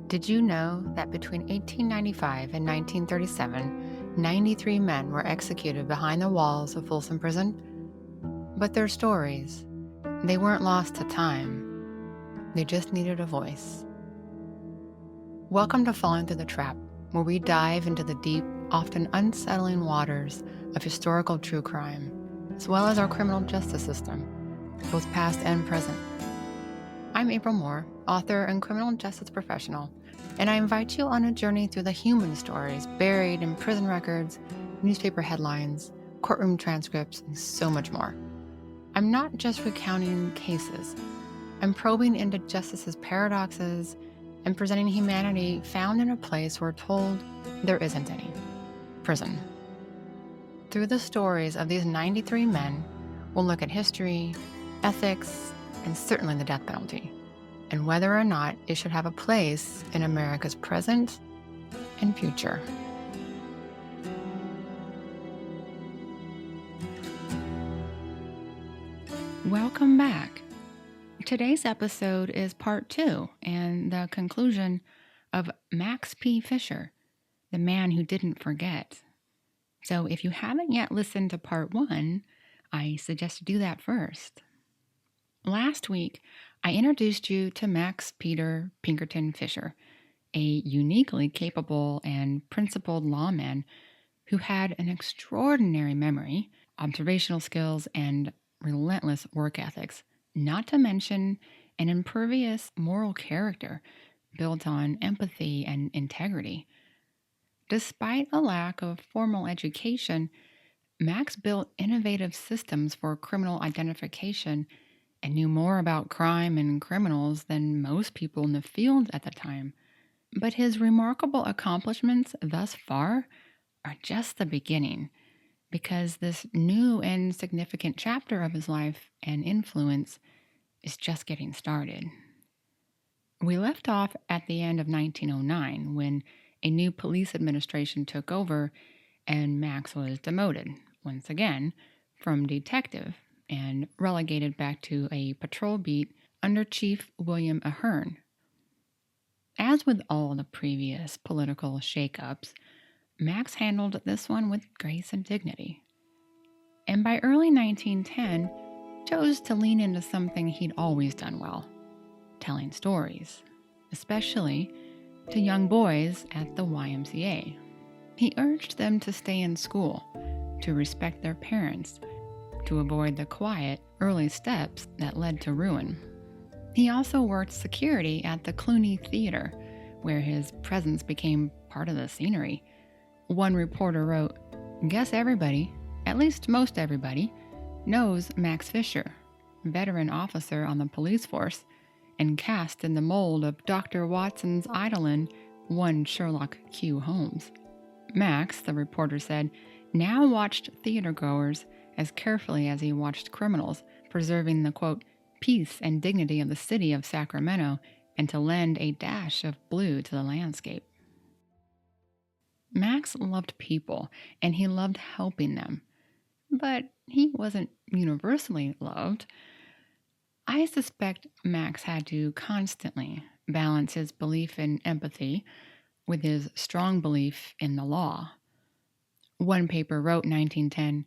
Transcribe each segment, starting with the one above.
Did you know that between 1895 and 1937, 93 men were executed behind the walls of Folsom Prison? But their stories, they weren't lost to time. They just needed a voice. Welcome to Falling Through the Trap, where we dive into the deep, often unsettling waters of historical true crime, as well as our criminal justice system, both past and present. I'm April Moore, author and criminal justice professional, and I invite you on a journey through the human stories buried in prison records, newspaper headlines, courtroom transcripts, and so much more. I'm not just recounting cases. I'm probing into justice's paradoxes and presenting humanity found in a place we're told there isn't any: prison. Through the stories of these 93 men, we'll look at history, ethics, and certainly the death penalty, and whether or not it should have a place in America's present and future. Welcome back. Today's episode is part 2 and the conclusion of Max P. Fisher, the man who didn't forget. So if you haven't yet listened to part 1, I suggest you do that first. Last week, I introduced you to Max Peter Pinkerton Fisher, a uniquely capable and principled lawman who had an extraordinary memory, observational skills, and relentless work ethics, not to mention an impervious moral character built on empathy and integrity. Despite a lack of formal education, Max built innovative systems for criminal identification and knew more about crime and criminals than most people in the field at the time. But his remarkable accomplishments thus far are just the beginning, because this new and significant chapter of his life and influence is just getting started. We left off at the end of 1909 when a new police administration took over and Max was demoted, once again, from detective and relegated back to a patrol beat under Chief William Ahern. As with all the previous political shakeups, Max handled this one with grace and dignity. And by early 1910, chose to lean into something he'd always done well: telling stories, especially to young boys at the YMCA. He urged them to stay in school, to respect their parents, to avoid the quiet, early steps that led to ruin. He also worked security at the Cluny Theater, where his presence became part of the scenery. One reporter wrote, "Guess everybody, at least most everybody, knows Max Fisher, veteran officer on the police force, and cast in the mold of Dr. Watson's Eidolon, one Sherlock Q. Holmes." Max, the reporter said, now watched theatergoers as carefully as he watched criminals, preserving the, quote, peace and dignity of the city of Sacramento, and to lend a dash of blue to the landscape. Max loved people, and he loved helping them. But he wasn't universally loved. I suspect Max had to constantly balance his belief in empathy with his strong belief in the law. One paper wrote in 1910,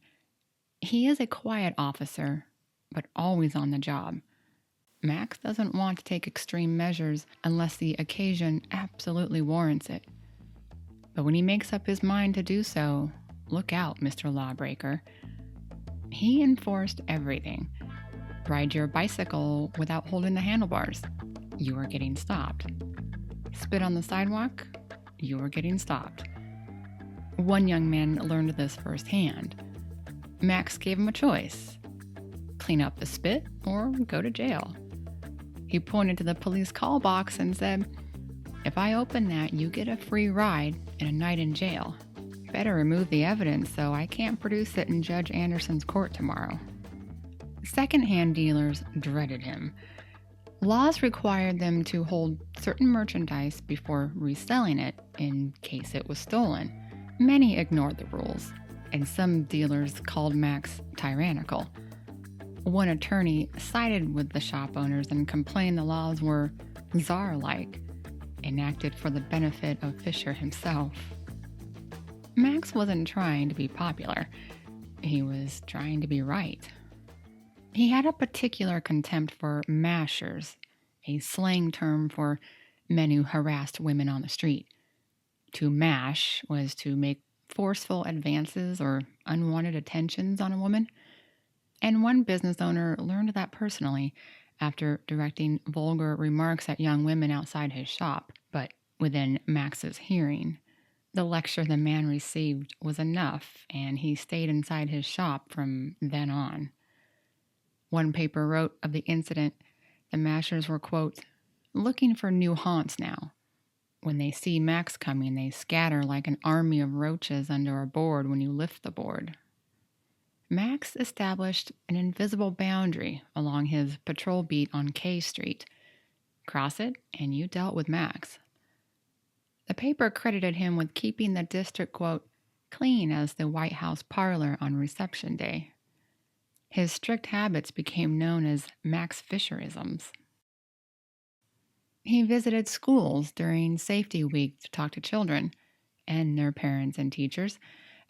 "He is a quiet officer, but always on the job. Max doesn't want to take extreme measures unless the occasion absolutely warrants it. But when he makes up his mind to do so, look out, Mr. Lawbreaker." He enforced everything. Ride your bicycle without holding the handlebars. You are getting stopped. Spit on the sidewalk. You are getting stopped. One young man learned this firsthand. Max gave him a choice: clean up the spit or go to jail. He pointed to the police call box and said, "If I open that, you get a free ride and a night in jail. Better remove the evidence so I can't produce it in Judge Anderson's court tomorrow." Second-hand dealers dreaded him. Laws required them to hold certain merchandise before reselling it in case it was stolen. Many ignored the rules, and some dealers called Max tyrannical. One attorney sided with the shop owners and complained the laws were czar-like. enacted for the benefit of Fisher himself. Max wasn't trying to be popular. He was trying to be right. He had a particular contempt for mashers, a slang term for men who harassed women on the street. To mash was to make forceful advances or unwanted attentions on a woman. And one business owner learned that personally after directing vulgar remarks at young women outside his shop, but within Max's hearing. The lecture the man received was enough, and he stayed inside his shop from then on. One paper wrote of the incident, the mashers were, quote, looking for new haunts now. When they see Max coming, they scatter like an army of roaches under a board when you lift the board. Max established an invisible boundary along his patrol beat on K Street. Cross it, and you dealt with Max. The paper credited him with keeping the district, quote, clean as the White House parlor on reception day. His strict habits became known as Max Fisherisms. He visited schools during Safety Week to talk to children and their parents and teachers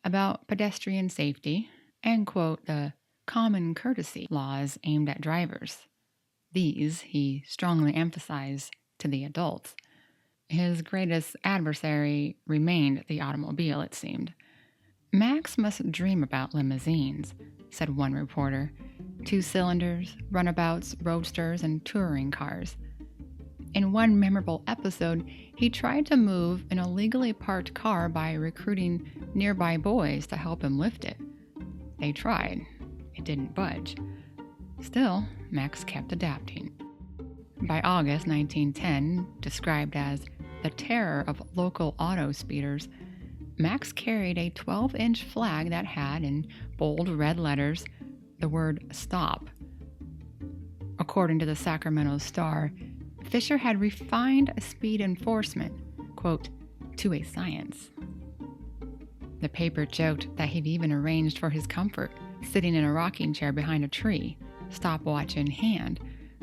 about pedestrian safety and, quote, the common courtesy laws aimed at drivers. These, he strongly emphasized to the adults. His greatest adversary remained the automobile, it seemed. Max must dream about limousines, said one reporter. 2 cylinders, runabouts, roadsters, and touring cars. In one memorable episode, he tried to move an illegally parked car by recruiting nearby boys to help him lift it. They tried. It didn't budge. Still, Max kept adapting. By August 1910, described as the terror of local auto speeders, Max carried a 12-inch flag that had, in bold red letters, the word stop. According to the Sacramento Star, Fisher had refined speed enforcement, quote, to a science. The paper joked that he'd even arranged for his comfort, sitting in a rocking chair behind a tree, stopwatch in hand,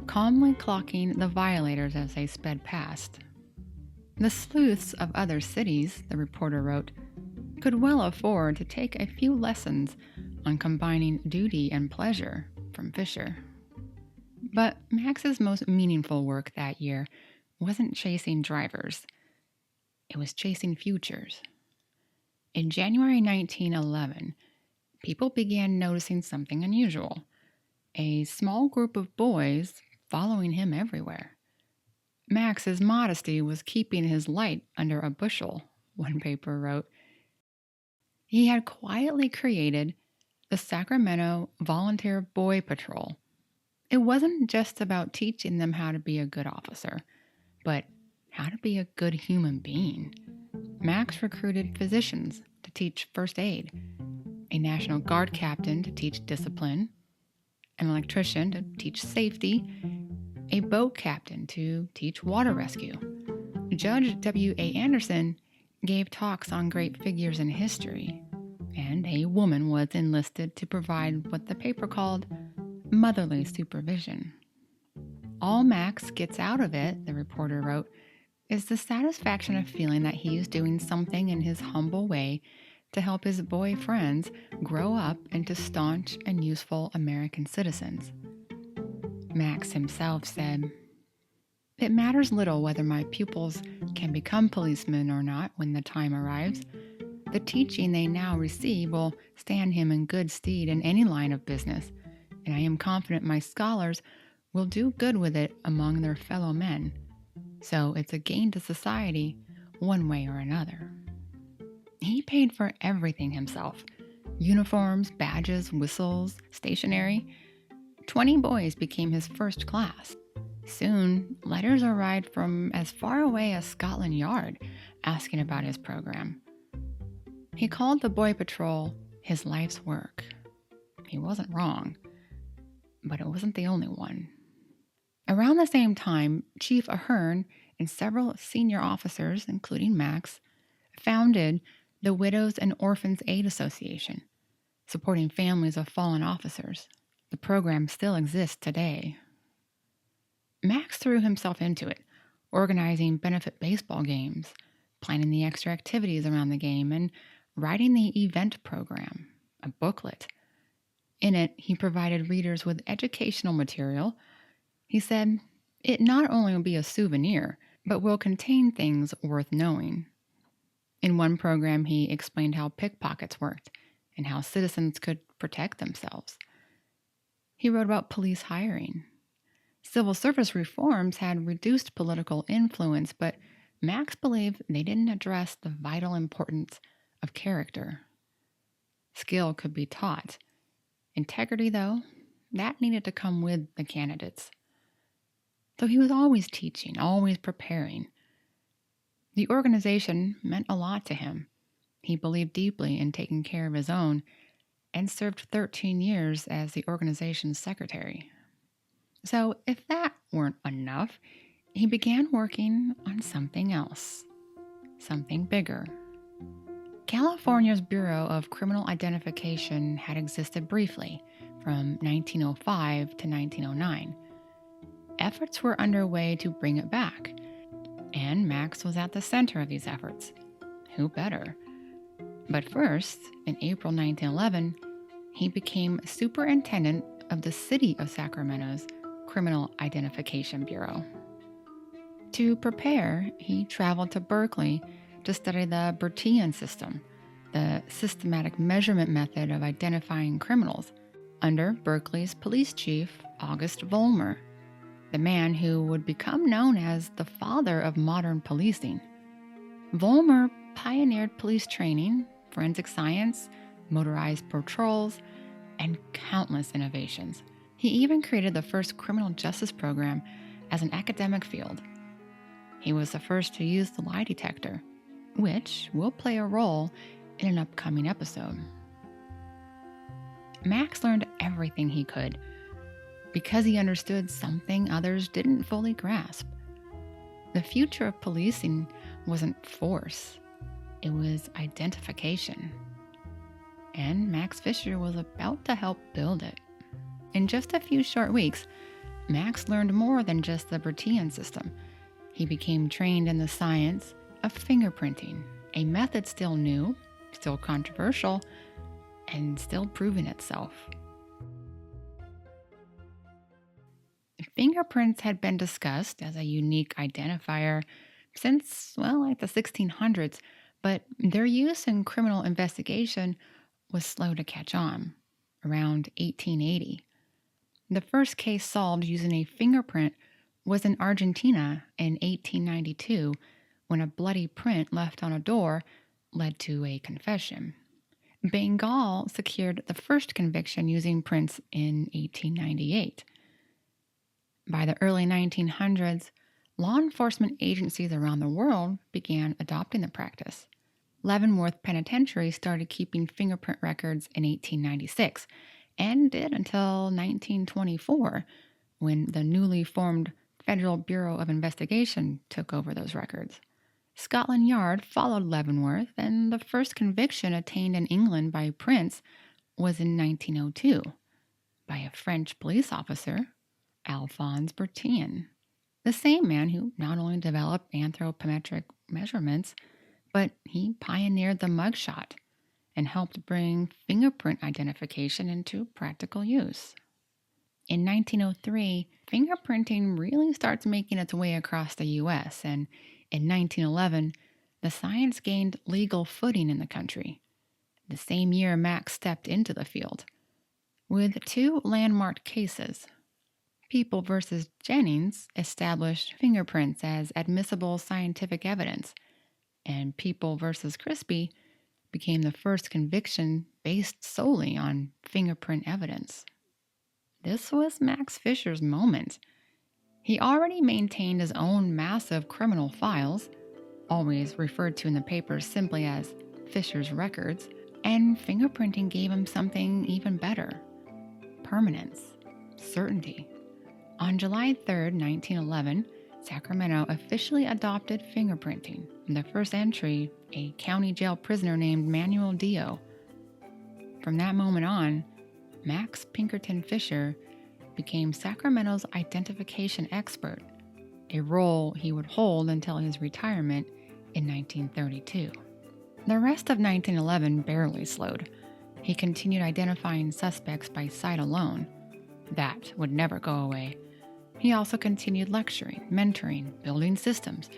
calmly clocking the violators as they sped past. The sleuths of other cities, the reporter wrote, could well afford to take a few lessons on combining duty and pleasure from Fisher. But Max's most meaningful work that year wasn't chasing drivers. It was chasing futures. In January 1911, people began noticing something unusual. A small group of boys following him everywhere. Max's modesty was keeping his light under a bushel, one paper wrote. He had quietly created the Sacramento Volunteer Boy Patrol. It wasn't just about teaching them how to be a good officer, but how to be a good human being. Max recruited physicians to teach first aid, a National Guard captain to teach discipline, an electrician to teach safety, a boat captain to teach water rescue. Judge W.A. Anderson gave talks on great figures in history, and a woman was enlisted to provide what the paper called motherly supervision. All Max gets out of it, the reporter wrote, is the satisfaction of feeling that he's doing something in his humble way to help his boy friends grow up into staunch and useful American citizens. Max himself said, "It matters little whether my pupils can become policemen or not when the time arrives. The teaching they now receive will stand him in good stead in any line of business, and I am confident my scholars will do good with it among their fellow men. So it's a gain to society, one way or another." He paid for everything himself. Uniforms, badges, whistles, stationery. 20 boys became his first class. Soon, letters arrived from as far away as Scotland Yard asking about his program. He called the Boy Patrol his life's work. He wasn't wrong, but it wasn't the only one. Around the same time, Chief Ahern and several senior officers, including Max, founded the Widows and Orphans Aid Association, supporting families of fallen officers. The program still exists today. Max threw himself into it, organizing benefit baseball games, planning the extra activities around the game, and writing the event program, a booklet. In it, he provided readers with educational material. He said, "It not only will be a souvenir, but will contain things worth knowing." In one program, he explained how pickpockets worked and how citizens could protect themselves. He wrote about police hiring. Civil service reforms had reduced political influence, but Max believed they didn't address the vital importance of character. Skill could be taught. Integrity, though, that needed to come with the candidates. So he was always teaching, always preparing. The organization meant a lot to him. He believed deeply in taking care of his own and served 13 years as the organization's secretary. So if that weren't enough, he began working on something else, something bigger. California's Bureau of Criminal Identification had existed briefly from 1905 to 1909. Efforts were underway to bring it back, and Max was at the center of these efforts. Who better? But first, in April 1911, he became superintendent of the City of Sacramento's Criminal Identification Bureau. To prepare, he traveled to Berkeley to study the Bertillon system, the systematic measurement method of identifying criminals, under Berkeley's police chief, August Vollmer, the man who would become known as the father of modern policing. Vollmer pioneered police training, forensic science, motorized patrols, and countless innovations. He even created the first criminal justice program as an academic field. He was the first to use the lie detector, which will play a role in an upcoming episode. Max learned everything he could because he understood something others didn't fully grasp. The future of policing wasn't force, it was identification. And Max Fisher was about to help build it. In just a few short weeks, Max learned more than just the Bertillon system. He became trained in the science of fingerprinting, a method still new, still controversial, and still proving itself. Fingerprints had been discussed as a unique identifier since, like the 1600s, but their use in criminal investigation was slow to catch on, around 1880. The first case solved using a fingerprint was in Argentina in 1892, when a bloody print left on a door led to a confession. Bengal secured the first conviction using prints in 1898. By the early 1900s, law enforcement agencies around the world began adopting the practice. Leavenworth Penitentiary started keeping fingerprint records in 1896 and did until 1924, when the newly formed Federal Bureau of Investigation took over those records. Scotland Yard followed Leavenworth, and the first conviction attained in England by prints was in 1902 by a French police officer, Alphonse Bertillon, the same man who not only developed anthropometric measurements, but he pioneered the mugshot and helped bring fingerprint identification into practical use. In 1903, fingerprinting really starts making its way across the U.S., and in 1911, the science gained legal footing in the country. The same year, Max stepped into the field with two landmark cases. People v. Jennings established fingerprints as admissible scientific evidence, and People v. Crispy became the first conviction based solely on fingerprint evidence. This was Max Fisher's moment. He already maintained his own massive criminal files, always referred to in the papers simply as Fisher's records, and fingerprinting gave him something even better: permanence, certainty. On July 3, 1911, Sacramento officially adopted fingerprinting. The first entry, a county jail prisoner named Manuel Dio. From that moment on, Max Pinkerton Fisher became Sacramento's identification expert, a role he would hold until his retirement in 1932. The rest of 1911 barely slowed. He continued identifying suspects by sight alone. That would never go away. He also continued lecturing, mentoring, building systems,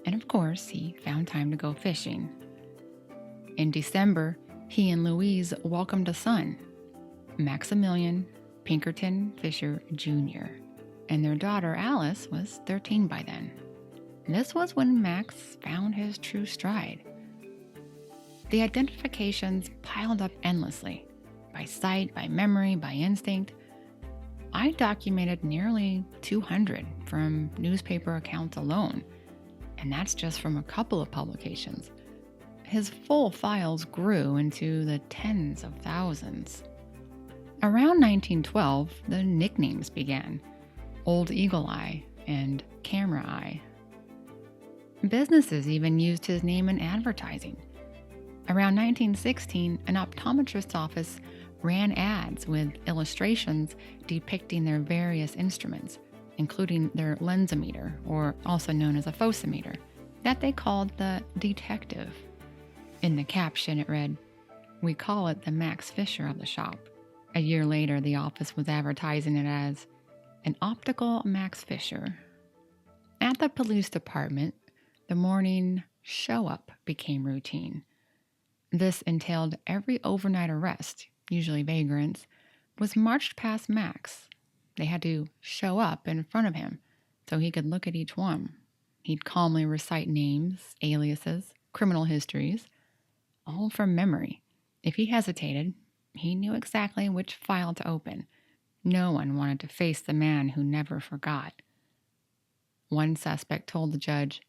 and of course, he found time to go fishing. In December, he and Louise welcomed a son, Maximilian Pinkerton Fisher Jr., and their daughter Alice was 13 by then. This was when Max found his true stride. The identifications piled up endlessly, by sight, by memory, by instinct. I documented nearly 200 from newspaper accounts alone, and that's just from a couple of publications. His full files grew into the tens of thousands. Around 1912, the nicknames began: Old Eagle Eye and Camera Eye. Businesses even used his name in advertising. Around 1916, an optometrist's office ran ads with illustrations depicting their various instruments, including their lensometer, or also known as a phosometer, that they called the detective. In the caption it read, "We call it the Max Fisher of the shop." A year later, the office was advertising it as an optical Max Fisher. At the police department, the morning show-up became routine. This entailed every overnight arrest, usually vagrants, was marched past Max. They had to show up in front of him so he could look at each one. He'd calmly recite names, aliases, criminal histories, all from memory. If he hesitated, he knew exactly which file to open. No one wanted to face the man who never forgot. One suspect told the judge,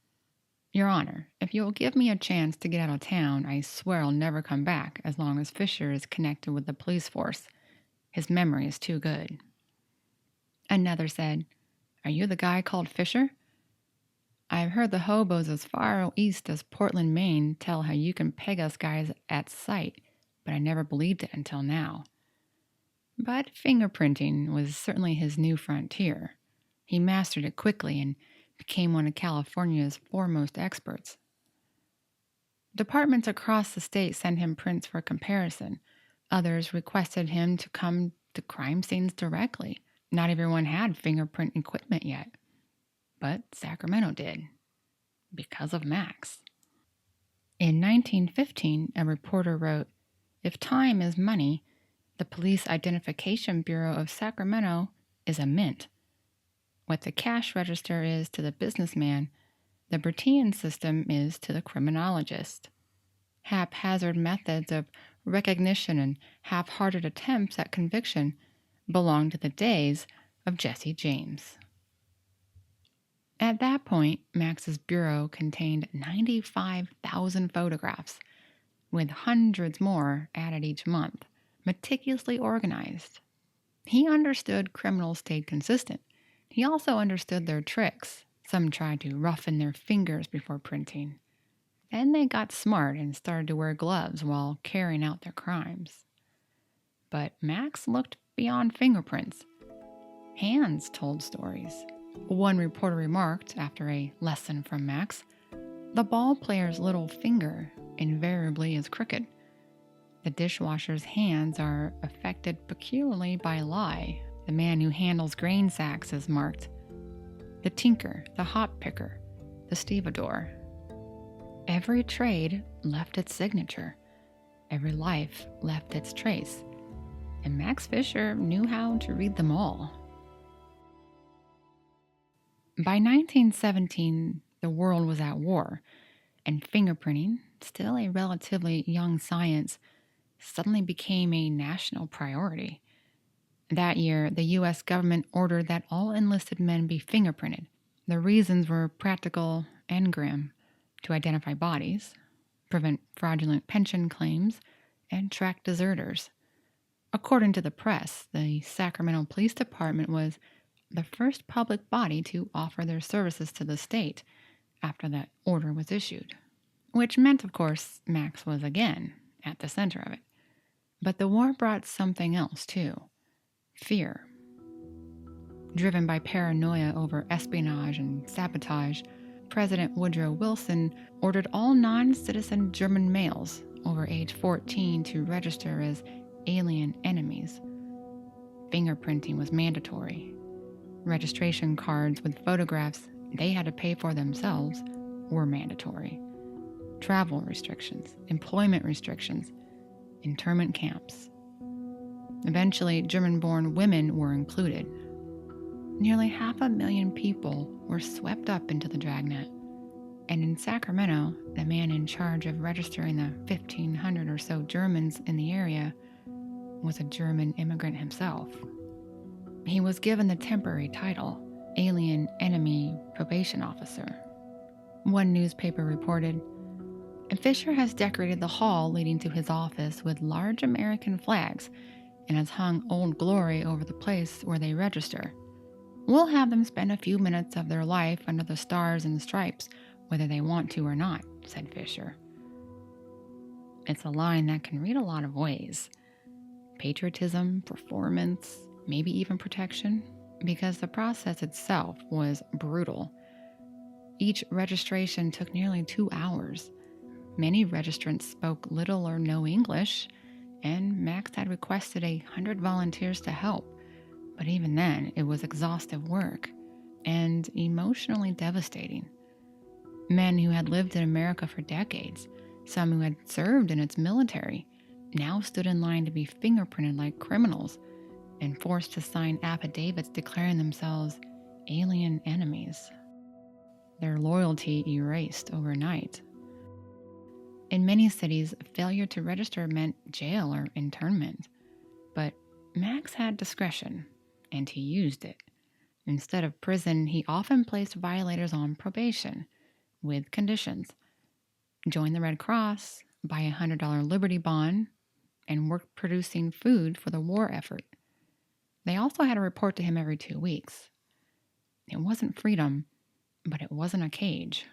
"Your Honor, if you will give me a chance to get out of town, I swear I'll never come back as long as Fisher is connected with the police force. His memory is too good." Another said, "Are you the guy called Fisher? I've heard the hobos as far east as Portland, Maine tell how you can peg us guys at sight, but I never believed it until now." But fingerprinting was certainly his new frontier. He mastered it quickly and became one of California's foremost experts. Departments across the state sent him prints for comparison. Others requested him to come to crime scenes directly. Not everyone had fingerprint equipment yet, but Sacramento did, because of Max. In 1915, a reporter wrote, "If time is money, the Police Identification Bureau of Sacramento is a mint. What the cash register is to the businessman, the Bertillon system is to the criminologist. Haphazard methods of recognition and half-hearted attempts at conviction belong to the days of Jesse James." At that point, Max's bureau contained 95,000 photographs, with hundreds more added each month, meticulously organized. He understood criminals stayed consistent. He also understood their tricks. Some tried to roughen their fingers before printing. Then they got smart and started to wear gloves while carrying out their crimes. But Max looked beyond fingerprints. Hands told stories. One reporter remarked, after a lesson from Max, "The ball player's little finger invariably is crooked. The dishwasher's hands are affected peculiarly by lie. The man who handles grain sacks is marked. The tinker, the hop picker, the stevedore." Every trade left its signature. Every life left its trace. And Max Fisher knew how to read them all. By 1917, the world was at war, and fingerprinting, still a relatively young science, suddenly became a national priority. That year, the U.S. government ordered that all enlisted men be fingerprinted. The reasons were practical and grim: to identify bodies, prevent fraudulent pension claims, and track deserters. According to the press, the Sacramento Police Department was the first public body to offer their services to the state after that order was issued. Which meant, of course, Max was again at the center of it. But the war brought something else, too: fear. Driven by paranoia over espionage and sabotage, President Woodrow Wilson ordered all non-citizen German males over age 14 to register as alien enemies. Fingerprinting was mandatory. Registration cards with photographs they had to pay for themselves were mandatory. Travel restrictions, employment restrictions, internment camps. Eventually, German-born women were included. Nearly 500,000 people were swept up into the dragnet. And in Sacramento, the man in charge of registering the 1,500 or so Germans in the area was a German immigrant himself. He was given the temporary title, Alien Enemy Probation Officer. One newspaper reported, Fisher has decorated the hall leading to his office with large American flags and has hung Old Glory over the place where they register. We'll have them spend a few minutes of their life under the stars and stripes, whether they want to or not, said Fisher. It's a line that can read a lot of ways. Patriotism, performance, maybe even protection, because the process itself was brutal. Each registration took nearly 2 hours. Many registrants spoke little or no English, and Max had requested 100 volunteers to help. But even then, it was exhaustive work and emotionally devastating. Men who had lived in America for decades, some who had served in its military, now stood in line to be fingerprinted like criminals and forced to sign affidavits declaring themselves alien enemies. Their loyalty erased overnight. In many cities, failure to register meant jail or internment. But Max had discretion, and he used it. Instead of prison, he often placed violators on probation, with conditions. Join the Red Cross, buy a $100 Liberty Bond, and work producing food for the war effort. They also had to report to him every 2 weeks. It wasn't freedom, but it wasn't a cage.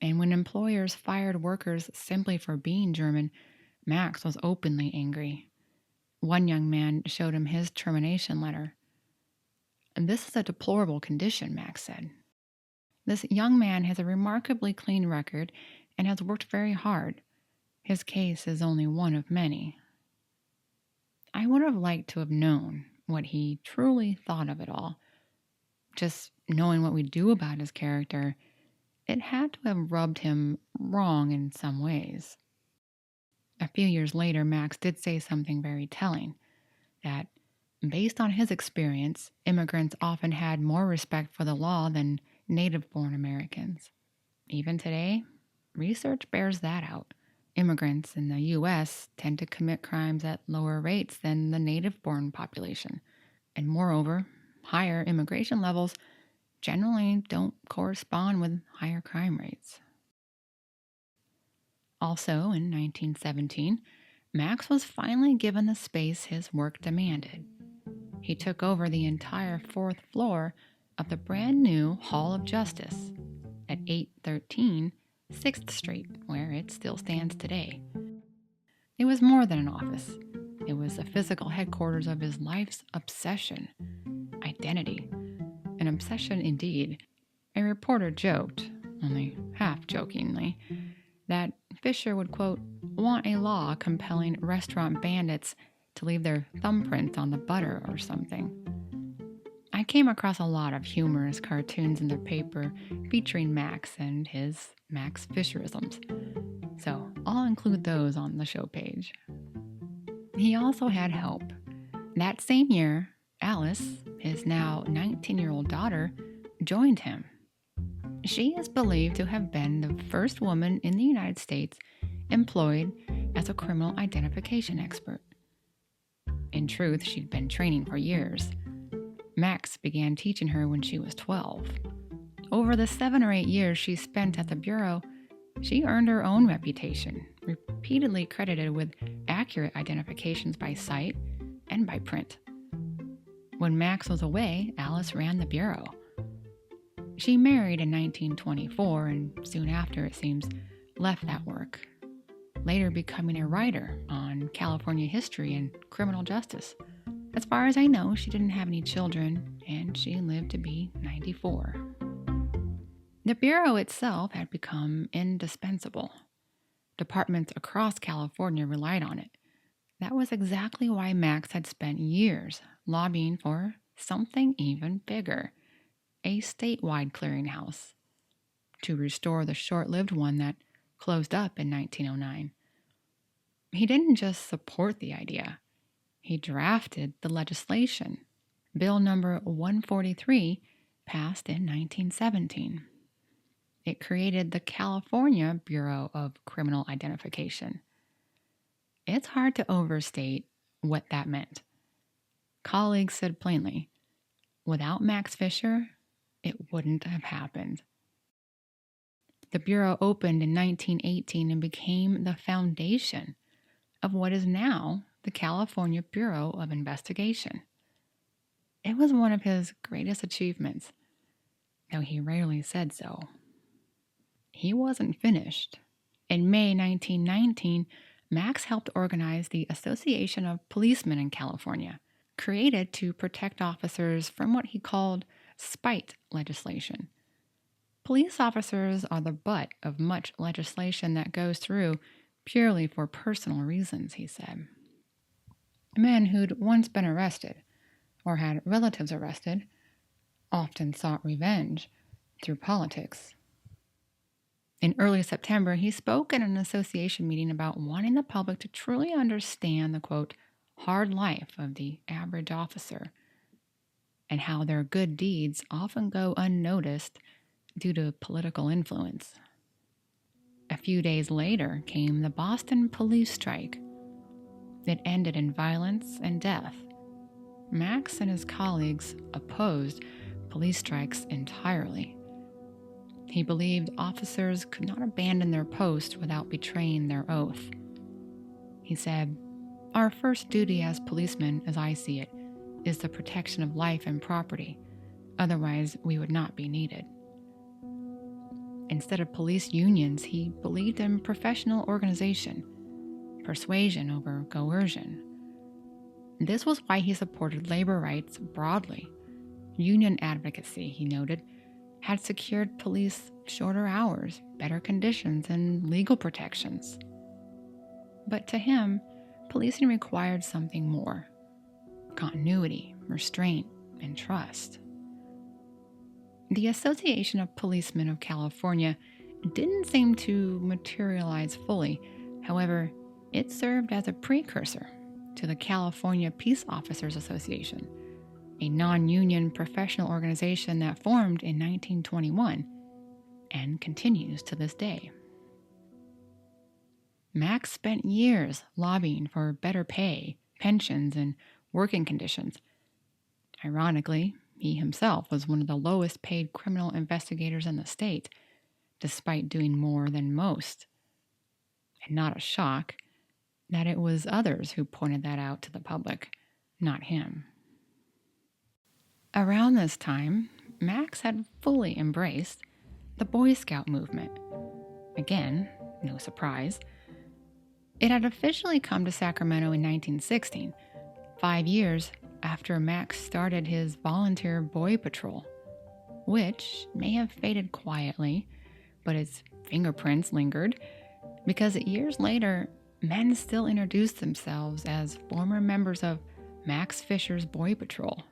And when employers fired workers simply for being German, Max was openly angry. One young man showed him his termination letter. And this is a deplorable condition, Max said. This young man has a remarkably clean record and has worked very hard. His case is only one of many. I would have liked to have known what he truly thought of it all. Just knowing what we do about his character, it had to have rubbed him wrong in some ways. A few years later, Max did say something very telling, that based on his experience, immigrants often had more respect for the law than native-born Americans. Even today, research bears that out. Immigrants in the U.S. tend to commit crimes at lower rates than the native-born population. And moreover, higher immigration levels generally don't correspond with higher crime rates. Also, in 1917, Max was finally given the space his work demanded. He took over the entire 4th floor of the brand new Hall of Justice at 813 6th Street, where it still stands today. It was more than an office. It was the physical headquarters of his life's obsession, identity. An obsession indeed. A reporter joked, only half-jokingly, that Fisher would, quote, want a law compelling restaurant bandits to leave their thumbprint on the butter or something. I came across a lot of humorous cartoons in the paper featuring Max and his Max Fisherisms, so I'll include those on the show page. He also had help. That same year, Alice, his now 19-year-old daughter, joined him. She is believed to have been the first woman in the United States employed as a criminal identification expert. In truth, she'd been training for years. Max began teaching her when she was 12. Over the 7 or 8 years she spent at the Bureau, she earned her own reputation, repeatedly credited with accurate identifications by sight and by print. When Max was away, Alice ran the Bureau. She married in 1924 and soon after, it seems, left that work, later becoming a writer on California history and criminal justice. As far as I know, she didn't have any children, and she lived to be 94. The Bureau itself had become indispensable. Departments across California relied on it. That was exactly why Max had spent years lobbying for something even bigger, a statewide clearinghouse, to restore the short-lived one that closed up in 1909. He didn't just support the idea. He drafted the legislation. Bill number 143 passed in 1917. It created the California Bureau of Criminal Identification. It's hard to overstate what that meant. Colleagues said plainly, without Max Fisher, it wouldn't have happened. The Bureau opened in 1918 and became the foundation of what is now the California Bureau of Investigation. It was one of his greatest achievements, though he rarely said so. He wasn't finished. In May 1919, Max helped organize the Association of Policemen in California, created to protect officers from what he called spite legislation. Police officers are the butt of much legislation that goes through purely for personal reasons, he said. Men who'd once been arrested, or had relatives arrested, often sought revenge through politics. In early September, he spoke at an association meeting about wanting the public to truly understand the, quote, hard life of the average officer and how their good deeds often go unnoticed due to political influence. A few days later came the Boston police strike. It ended in violence and death. Max and his colleagues opposed police strikes entirely. He believed officers could not abandon their post without betraying their oath. He said, "Our first duty as policemen, as I see it, is the protection of life and property. Otherwise, we would not be needed." Instead of police unions, he believed in professional organization, persuasion over coercion. This was why he supported labor rights broadly. Union advocacy, he noted, had secured police shorter hours, better conditions, and legal protections. But to him, policing required something more: continuity, restraint, and trust. The Association of Policemen of California didn't seem to materialize fully. However, it served as a precursor to the California Peace Officers Association, a non-union professional organization that formed in 1921 and continues to this day. Max spent years lobbying for better pay, pensions, and working conditions. Ironically, he himself was one of the lowest paid criminal investigators in the state, despite doing more than most. And not a shock that it was others who pointed that out to the public, not him. Around this time, Max had fully embraced the Boy Scout movement. Again, no surprise. It had officially come to Sacramento in 1916, 5 years after Max started his volunteer boy patrol, which may have faded quietly, but its fingerprints lingered, because years later, men still introduced themselves as former members of Max Fisher's Boy Patrol.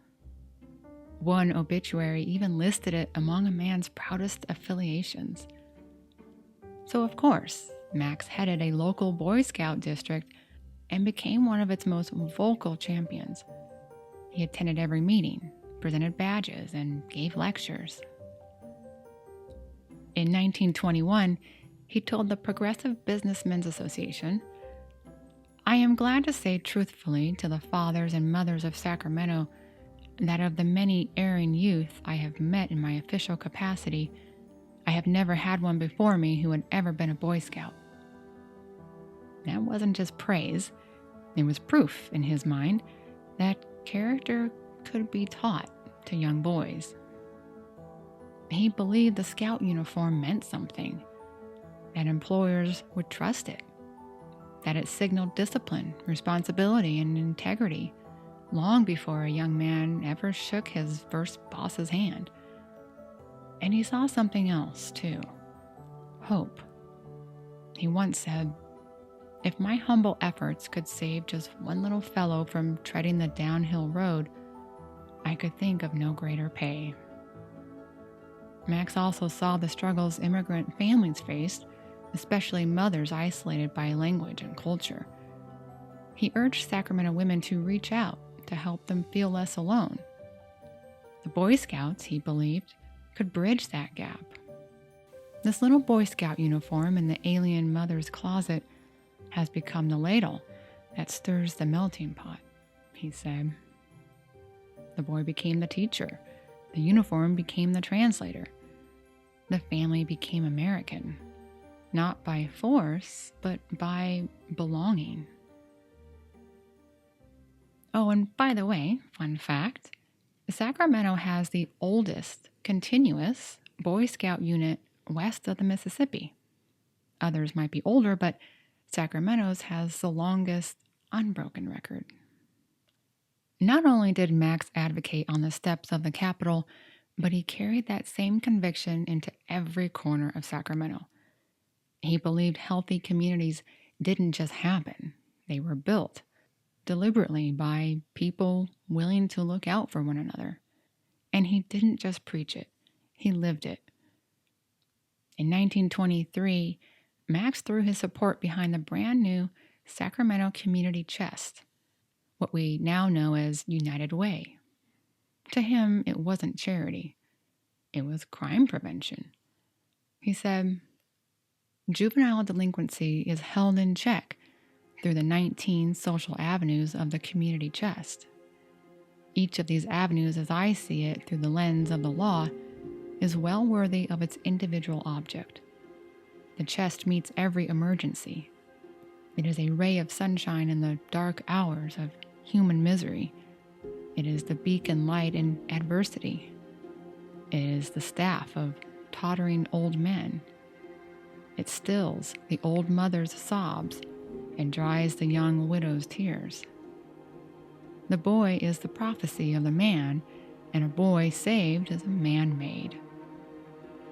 One obituary even listed it among a man's proudest affiliations. So of course, Max headed a local Boy Scout district and became one of its most vocal champions. He attended every meeting, presented badges, and gave lectures. In 1921, he told the Progressive Businessmen's Association, "I am glad to say truthfully to the fathers and mothers of Sacramento that of the many erring youth I have met in my official capacity, I have never had one before me who had ever been a Boy Scout." That wasn't just praise. It was proof, in his mind, that character could be taught to young boys. He believed the Scout uniform meant something, that employers would trust it, that it signaled discipline, responsibility, and integrity, long before a young man ever shook his first boss's hand. And he saw something else, too. Hope. He once said, "If my humble efforts could save just one little fellow from treading the downhill road, I could think of no greater pay." Max also saw the struggles immigrant families faced, especially mothers isolated by language and culture. He urged Sacramento women to reach out to help them feel less alone. The Boy Scouts, he believed, could bridge that gap. This little Boy Scout uniform in the alien mother's closet has become the ladle that stirs the melting pot, he said. The boy became the teacher. The uniform became the translator. The family became American, not by force, but by belonging. Oh, and by the way, fun fact, Sacramento has the oldest continuous Boy Scout unit west of the Mississippi. Others might be older, but Sacramento's has the longest unbroken record. Not only did Max advocate on the steps of the Capitol, but he carried that same conviction into every corner of Sacramento. He believed healthy communities didn't just happen, they were built deliberately by people willing to look out for one another. And he didn't just preach it, he lived it. In 1923, Max threw his support behind the brand new Sacramento Community Chest, what we now know as United Way. To him, it wasn't charity. It was crime prevention. He said, "Juvenile delinquency is held in check through the 19 social avenues of the community chest. Each of these avenues, as I see it through the lens of the law, is well worthy of its individual object. The chest meets every emergency. It is a ray of sunshine in the dark hours of human misery. It is the beacon light in adversity. It is the staff of tottering old men. It stills the old mother's sobs and dries the young widow's tears. The boy is the prophecy of the man, and a boy saved is a man made.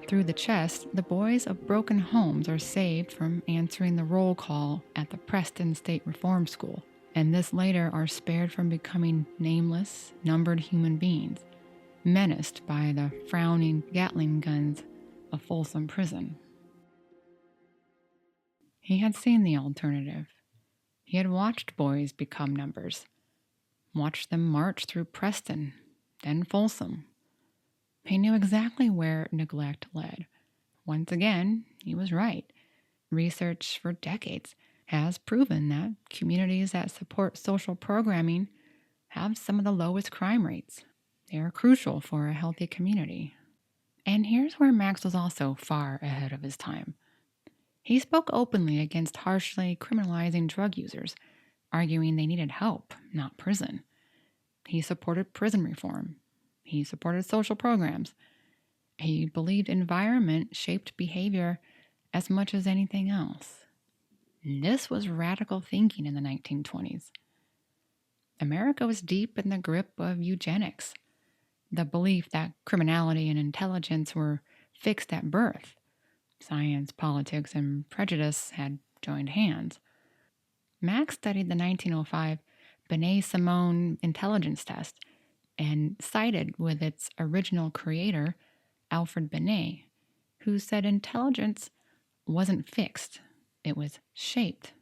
Through the chest, the boys of broken homes are saved from answering the roll call at the Preston State Reform School, and this later are spared from becoming nameless, numbered human beings, menaced by the frowning Gatling guns of Folsom Prison." He had seen the alternative. He had watched boys become numbers, watched them march through Preston, then Folsom. He knew exactly where neglect led. Once again, he was right. Research for decades has proven that communities that support social programming have some of the lowest crime rates. They are crucial for a healthy community. And here's where Max was also far ahead of his time. He spoke openly against harshly criminalizing drug users, arguing they needed help, not prison. He supported prison reform. He supported social programs. He believed environment shaped behavior as much as anything else. This was radical thinking in the 1920s. America was deep in the grip of eugenics, the belief that criminality and intelligence were fixed at birth. Science, politics, and prejudice had joined hands. Max studied the 1905 Binet-Simon intelligence test and sided with its original creator, Alfred Binet, who said intelligence wasn't fixed, it was shaped.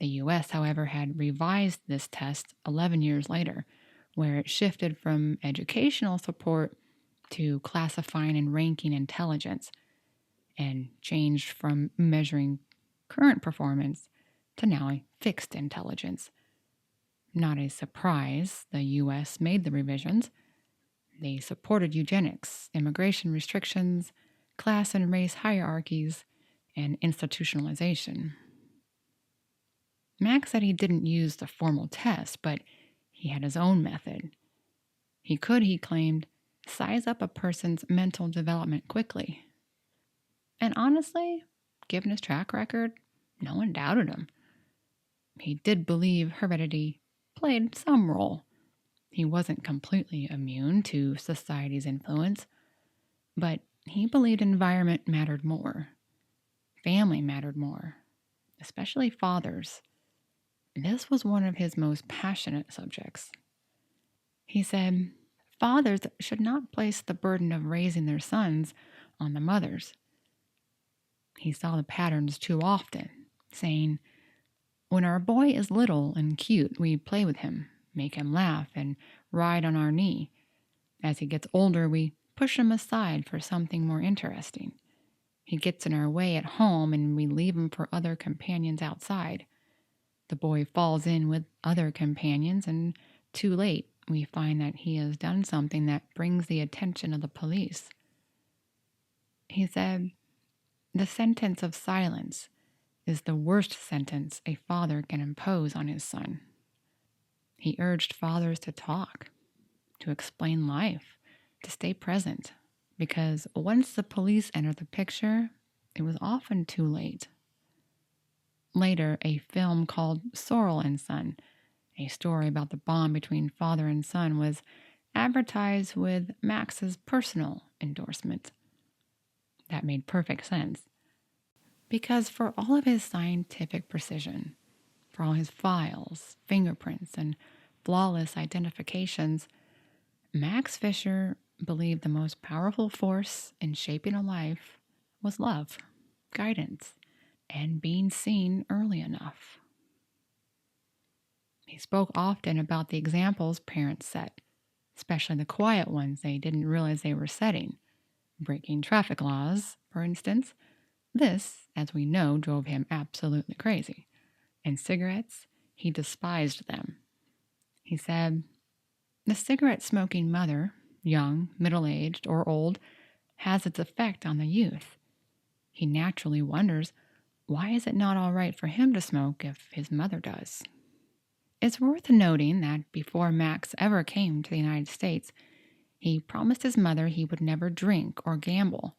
The U.S., however, had revised this test 11 years later, where it shifted from educational support to classifying and ranking intelligence, and changed from measuring current performance to now a fixed intelligence. Not a surprise, the U.S. made the revisions. They supported eugenics, immigration restrictions, class and race hierarchies, and institutionalization. Max said he didn't use the formal test, but he had his own method. He could, he claimed, size up a person's mental development quickly. And honestly, given his track record, no one doubted him. He did believe heredity played some role. He wasn't completely immune to society's influence, but he believed environment mattered more. Family mattered more, especially fathers. This was one of his most passionate subjects. He said, fathers should not place the burden of raising their sons on the mothers. He saw the patterns too often, saying, when our boy is little and cute, we play with him, make him laugh, and ride on our knee. As he gets older, we push him aside for something more interesting. He gets in our way at home and we leave him for other companions outside. The boy falls in with other companions, and too late, we find that he has done something that brings the attention of the police. He said, the sentence of silence is the worst sentence a father can impose on his son. He urged fathers to talk, to explain life, to stay present, because once the police entered the picture, it was often too late. Later, a film called Sorrel and Son, a story about the bond between father and son, was advertised with Max's personal endorsement. That made perfect sense. Because for all of his scientific precision, for all his files, fingerprints, and flawless identifications, Max Fisher believed the most powerful force in shaping a life was love, guidance, and being seen early enough. He spoke often about the examples parents set, especially the quiet ones they didn't realize they were setting. Breaking traffic laws, for instance. This, as we know, drove him absolutely crazy. And cigarettes, he despised them. He said, the cigarette-smoking mother, young, middle-aged, or old, has its effect on the youth. He naturally wonders, why is it not all right for him to smoke if his mother does? It's worth noting that before Max ever came to the United States, he promised his mother he would never drink or gamble.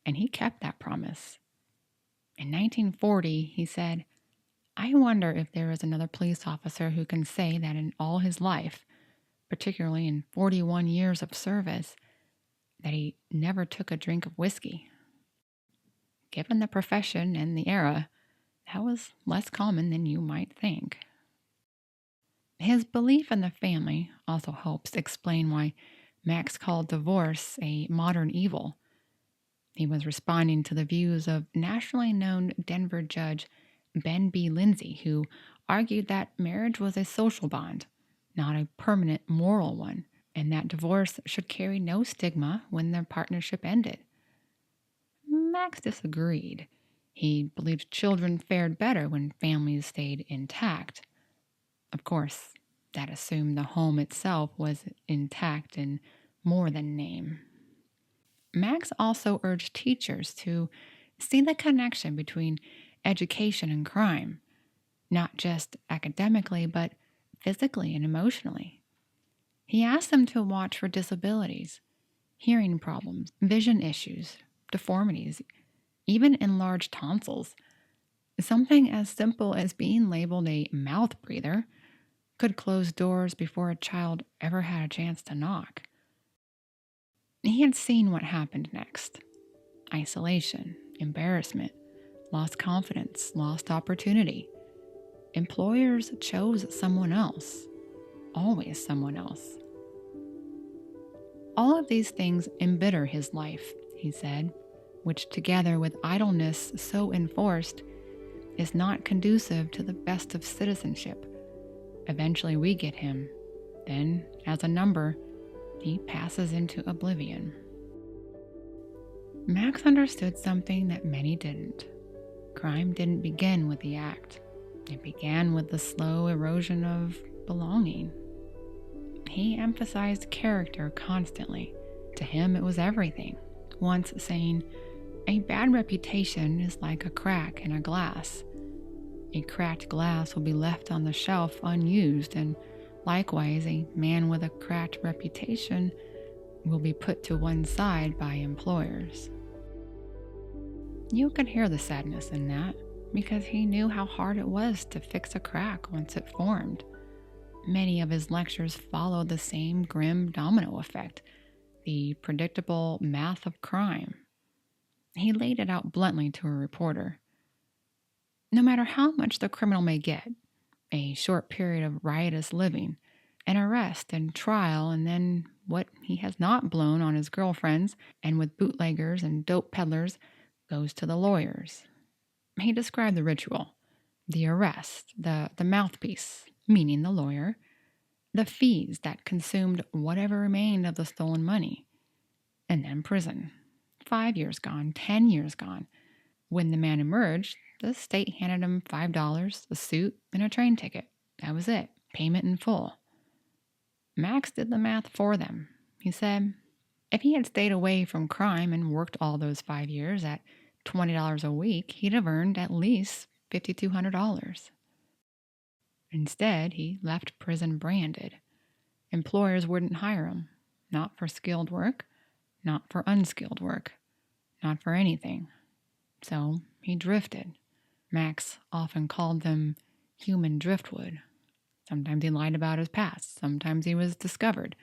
And he kept that promise. In 1940, he said, I wonder if there is another police officer who can say that in all his life, particularly in 41 years of service, that he never took a drink of whiskey. Given the profession and the era, that was less common than you might think. His belief in the family also helps explain why Max called divorce a modern evil. He was responding to the views of nationally known Denver judge Ben B. Lindsay, who argued that marriage was a social bond, not a permanent moral one, and that divorce should carry no stigma when their partnership ended. Max disagreed. He believed children fared better when families stayed intact. Of course, that assumed the home itself was intact in more than name. Max also urged teachers to see the connection between education and crime, not just academically, but physically and emotionally. He asked them to watch for disabilities, hearing problems, vision issues, deformities, even enlarged tonsils. Something as simple as being labeled a mouth breather could close doors before a child ever had a chance to knock. He had seen what happened next. Isolation, embarrassment, lost confidence, lost opportunity. Employers chose someone else, always someone else. All of these things embitter his life, he said, which together with idleness so enforced is not conducive to the best of citizenship. Eventually we get him. Then, as a number, he passes into oblivion. Max understood something that many didn't. Crime didn't begin with the act. It began with the slow erosion of belonging. He emphasized character constantly. To him, it was everything. Once saying, a bad reputation is like a crack in a glass. A cracked glass will be left on the shelf unused, and likewise, a man with a cracked reputation will be put to one side by employers. You could hear the sadness in that, because he knew how hard it was to fix a crack once it formed. Many of his lectures followed the same grim domino effect, the predictable math of crime. He laid it out bluntly to a reporter. No matter how much the criminal may get, a short period of riotous living, an arrest and trial, and then what he has not blown on his girlfriends and with bootleggers and dope peddlers goes to the lawyers. He described the ritual: the arrest, the mouthpiece, meaning the lawyer, the fees that consumed whatever remained of the stolen money, and then prison. 5 years gone, 10 years gone. When the man emerged, the state handed him $5, a suit, and a train ticket. That was it. Payment in full. Max did the math for them. He said if he had stayed away from crime and worked all those 5 years at $20 a week, he'd have earned at least $5,200. Instead, he left prison branded. Employers wouldn't hire him. Not for skilled work, not for unskilled work, not for anything. So he drifted. Max often called them human driftwood. Sometimes he lied about his past. Sometimes he was discovered.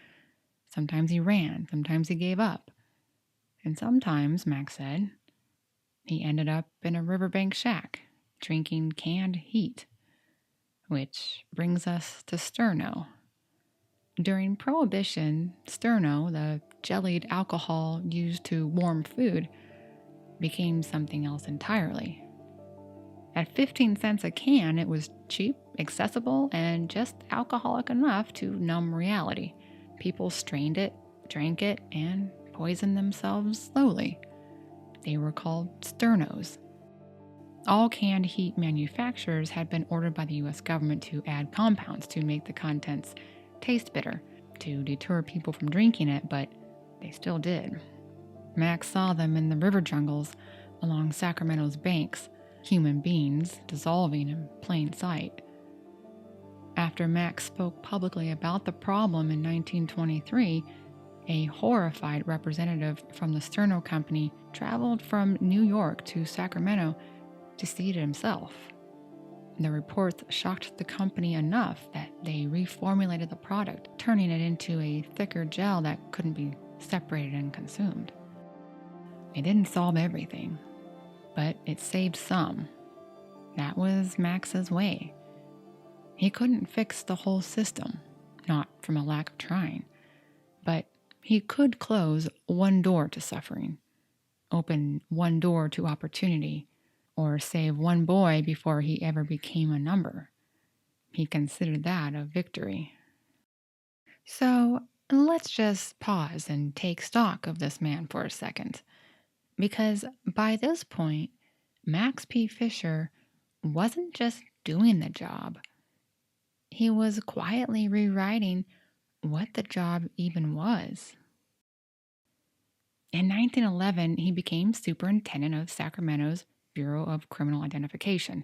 Sometimes he ran. Sometimes he gave up. And sometimes, Max said, he ended up in a riverbank shack, drinking canned heat. Which brings us to Sterno. During Prohibition, Sterno, the jellied alcohol used to warm food, became something else entirely. At 15 cents a can, it was cheap, accessible, and just alcoholic enough to numb reality. People strained it, drank it, and poisoned themselves slowly. They were called Sternos. All canned heat manufacturers had been ordered by the U.S. government to add compounds to make the contents taste bitter, to deter people from drinking it, but they still did. Max saw them in the river jungles along Sacramento's banks, human beings dissolving in plain sight. After Max spoke publicly about the problem in 1923, a horrified representative from the Sterno Company traveled from New York to Sacramento to see it himself. The reports shocked the company enough that they reformulated the product, turning it into a thicker gel that couldn't be separated and consumed. It didn't solve everything, but it saved some. That was Max's way. He couldn't fix the whole system, not from a lack of trying, but he could close one door to suffering, open one door to opportunity, or save one boy before he ever became a number. He considered that a victory. So let's just pause and take stock of this man for a second, because by this point, Max P. Fisher wasn't just doing the job. He was quietly rewriting what the job even was. In 1911, he became superintendent of Sacramento's Bureau of Criminal Identification,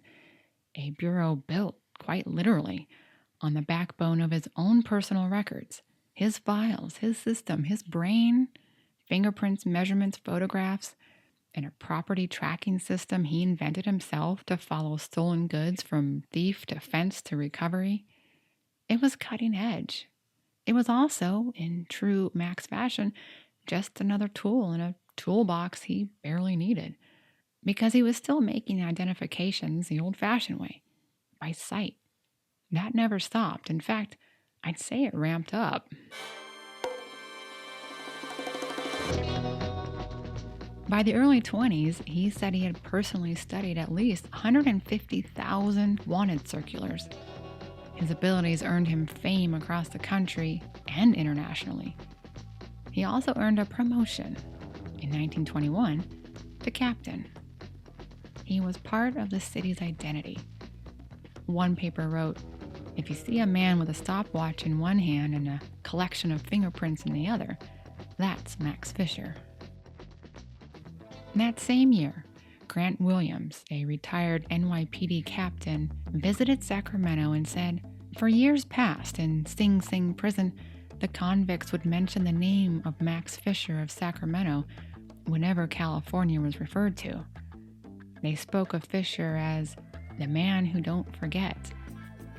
a bureau built, quite literally, on the backbone of his own personal records, his files, his system, his brain, fingerprints, measurements, photographs, and a property tracking system he invented himself to follow stolen goods from thief to fence to recovery. It was cutting edge. It was also, in true Max fashion, just another tool in a toolbox he barely needed, because he was still making identifications the old-fashioned way, by sight. That never stopped. In fact, I'd say it ramped up. By the early 20s, he said he had personally studied at least 150,000 wanted circulars. His abilities earned him fame across the country and internationally. He also earned a promotion in 1921 to captain. He was part of the city's identity. One paper wrote, "If you see a man with a stopwatch in one hand and a collection of fingerprints in the other, that's Max Fisher." That same year, Grant Williams, a retired NYPD captain, visited Sacramento and said, for years past in Sing Sing prison, the convicts would mention the name of Max Fisher of Sacramento whenever California was referred to. They spoke of Fisher as the man who don't forget.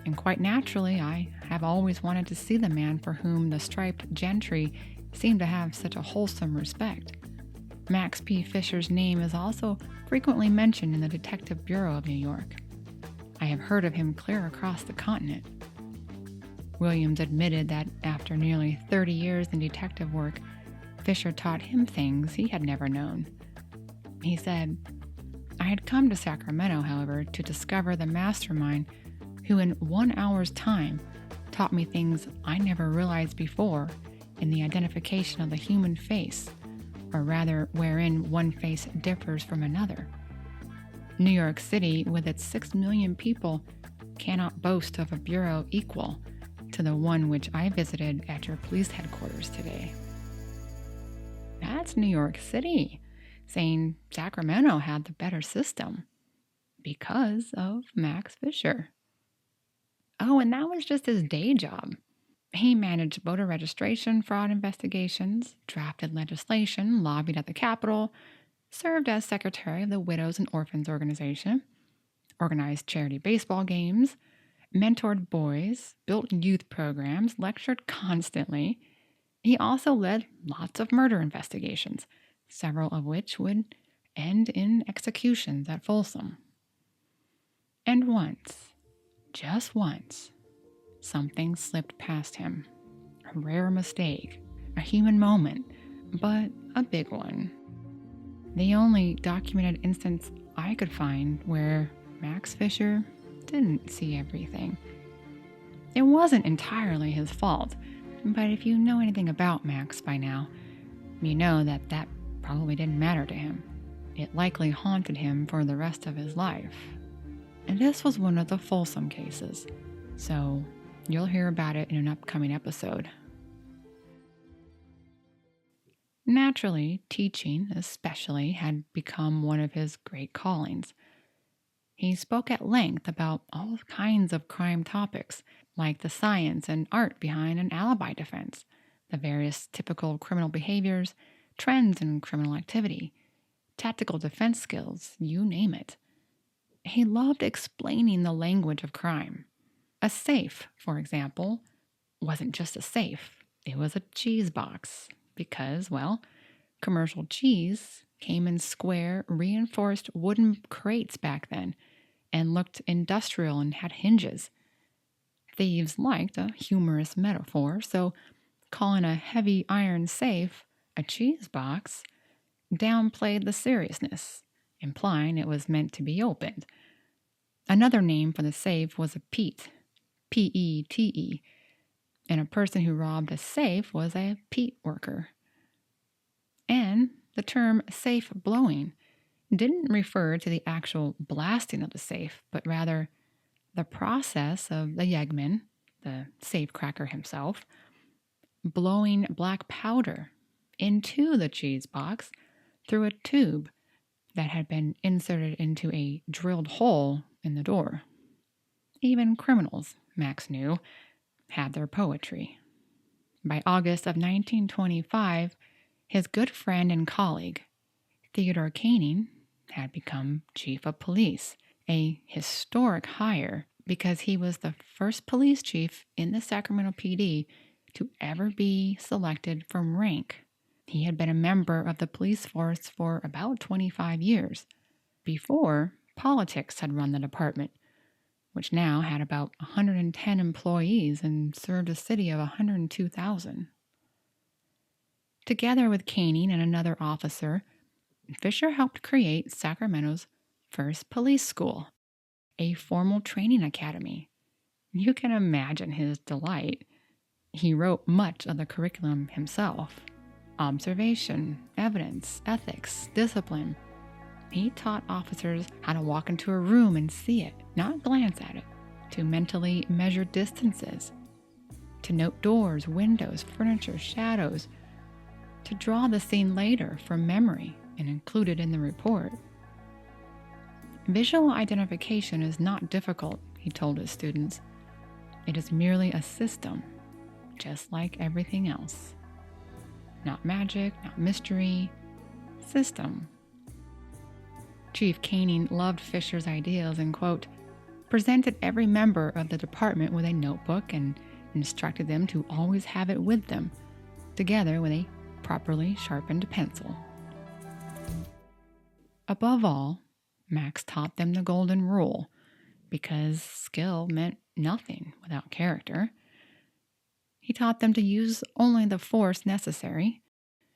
And quite naturally, I have always wanted to see the man for whom the striped gentry seemed to have such a wholesome respect. Max P. Fisher's name is also frequently mentioned in the Detective Bureau of New York. I have heard of him clear across the continent. Williams admitted that after nearly 30 years in detective work, Fisher taught him things he had never known. He said, "I had come to Sacramento, however, to discover the mastermind who in 1 hour's time taught me things I never realized before in the identification of the human face, or rather wherein one face differs from another. New York City, with its 6 million people, cannot boast of a bureau equal to the one which I visited at your police headquarters today." That's New York City saying Sacramento had the better system because of Max Fisher. Oh, and that was just his day job. He managed voter registration fraud investigations, drafted legislation, lobbied at the Capitol, served as secretary of the Widows and Orphans Organization, organized charity baseball games, mentored boys, built youth programs, lectured constantly. He also led lots of murder investigations, several of which would end in executions at Folsom. And once, just once, something slipped past him. A rare mistake, a human moment, but a big one. The only documented instance I could find where Max Fisher didn't see everything. It wasn't entirely his fault, but if you know anything about Max by now, you know that probably didn't matter to him. It likely haunted him for the rest of his life. And this was one of the Folsom cases, so you'll hear about it in an upcoming episode. Naturally, teaching especially had become one of his great callings. He spoke at length about all kinds of crime topics, like the science and art behind an alibi defense, the various typical criminal behaviors, trends in criminal activity, tactical defense skills, you name it. He loved explaining the language of crime. A safe, for example, wasn't just a safe. It was a cheese box because, well, commercial cheese came in square, reinforced wooden crates back then and looked industrial and had hinges. Thieves liked a humorous metaphor, so calling a heavy iron safe a cheese box downplayed the seriousness, implying it was meant to be opened. Another name for the safe was a Pete, P-E-T-E, and a person who robbed a safe was a Pete worker. And the term safe blowing didn't refer to the actual blasting of the safe, but rather the process of the yeggman, the safecracker himself, blowing black powder into the cheese box through a tube that had been inserted into a drilled hole in the door. Even criminals, Max knew, had their poetry. By August of 1925, his good friend and colleague, Theodore Koenig, had become chief of police, a historic hire because he was the first police chief in the Sacramento PD to ever be selected from rank. He had been a member of the police force for about 25 years. Before, politics had run the department, which now had about 110 employees and served a city of 102,000. Together with Koenig and another officer, Fisher helped create Sacramento's first police school, a formal training academy. You can imagine his delight. He wrote much of the curriculum himself. Observation, evidence, ethics, discipline. He taught officers how to walk into a room and see it, not glance at it, to mentally measure distances, to note doors, windows, furniture, shadows, to draw the scene later from memory and include it in the report. Visual identification is not difficult, he told his students. It is merely a system, just like everything else. Not magic, not mystery, system. Chief Koenig loved Fisher's ideas and, quote, presented every member of the department with a notebook and instructed them to always have it with them, together with a properly sharpened pencil. Above all, Max taught them the golden rule, because skill meant nothing without character. He taught them to use only the force necessary,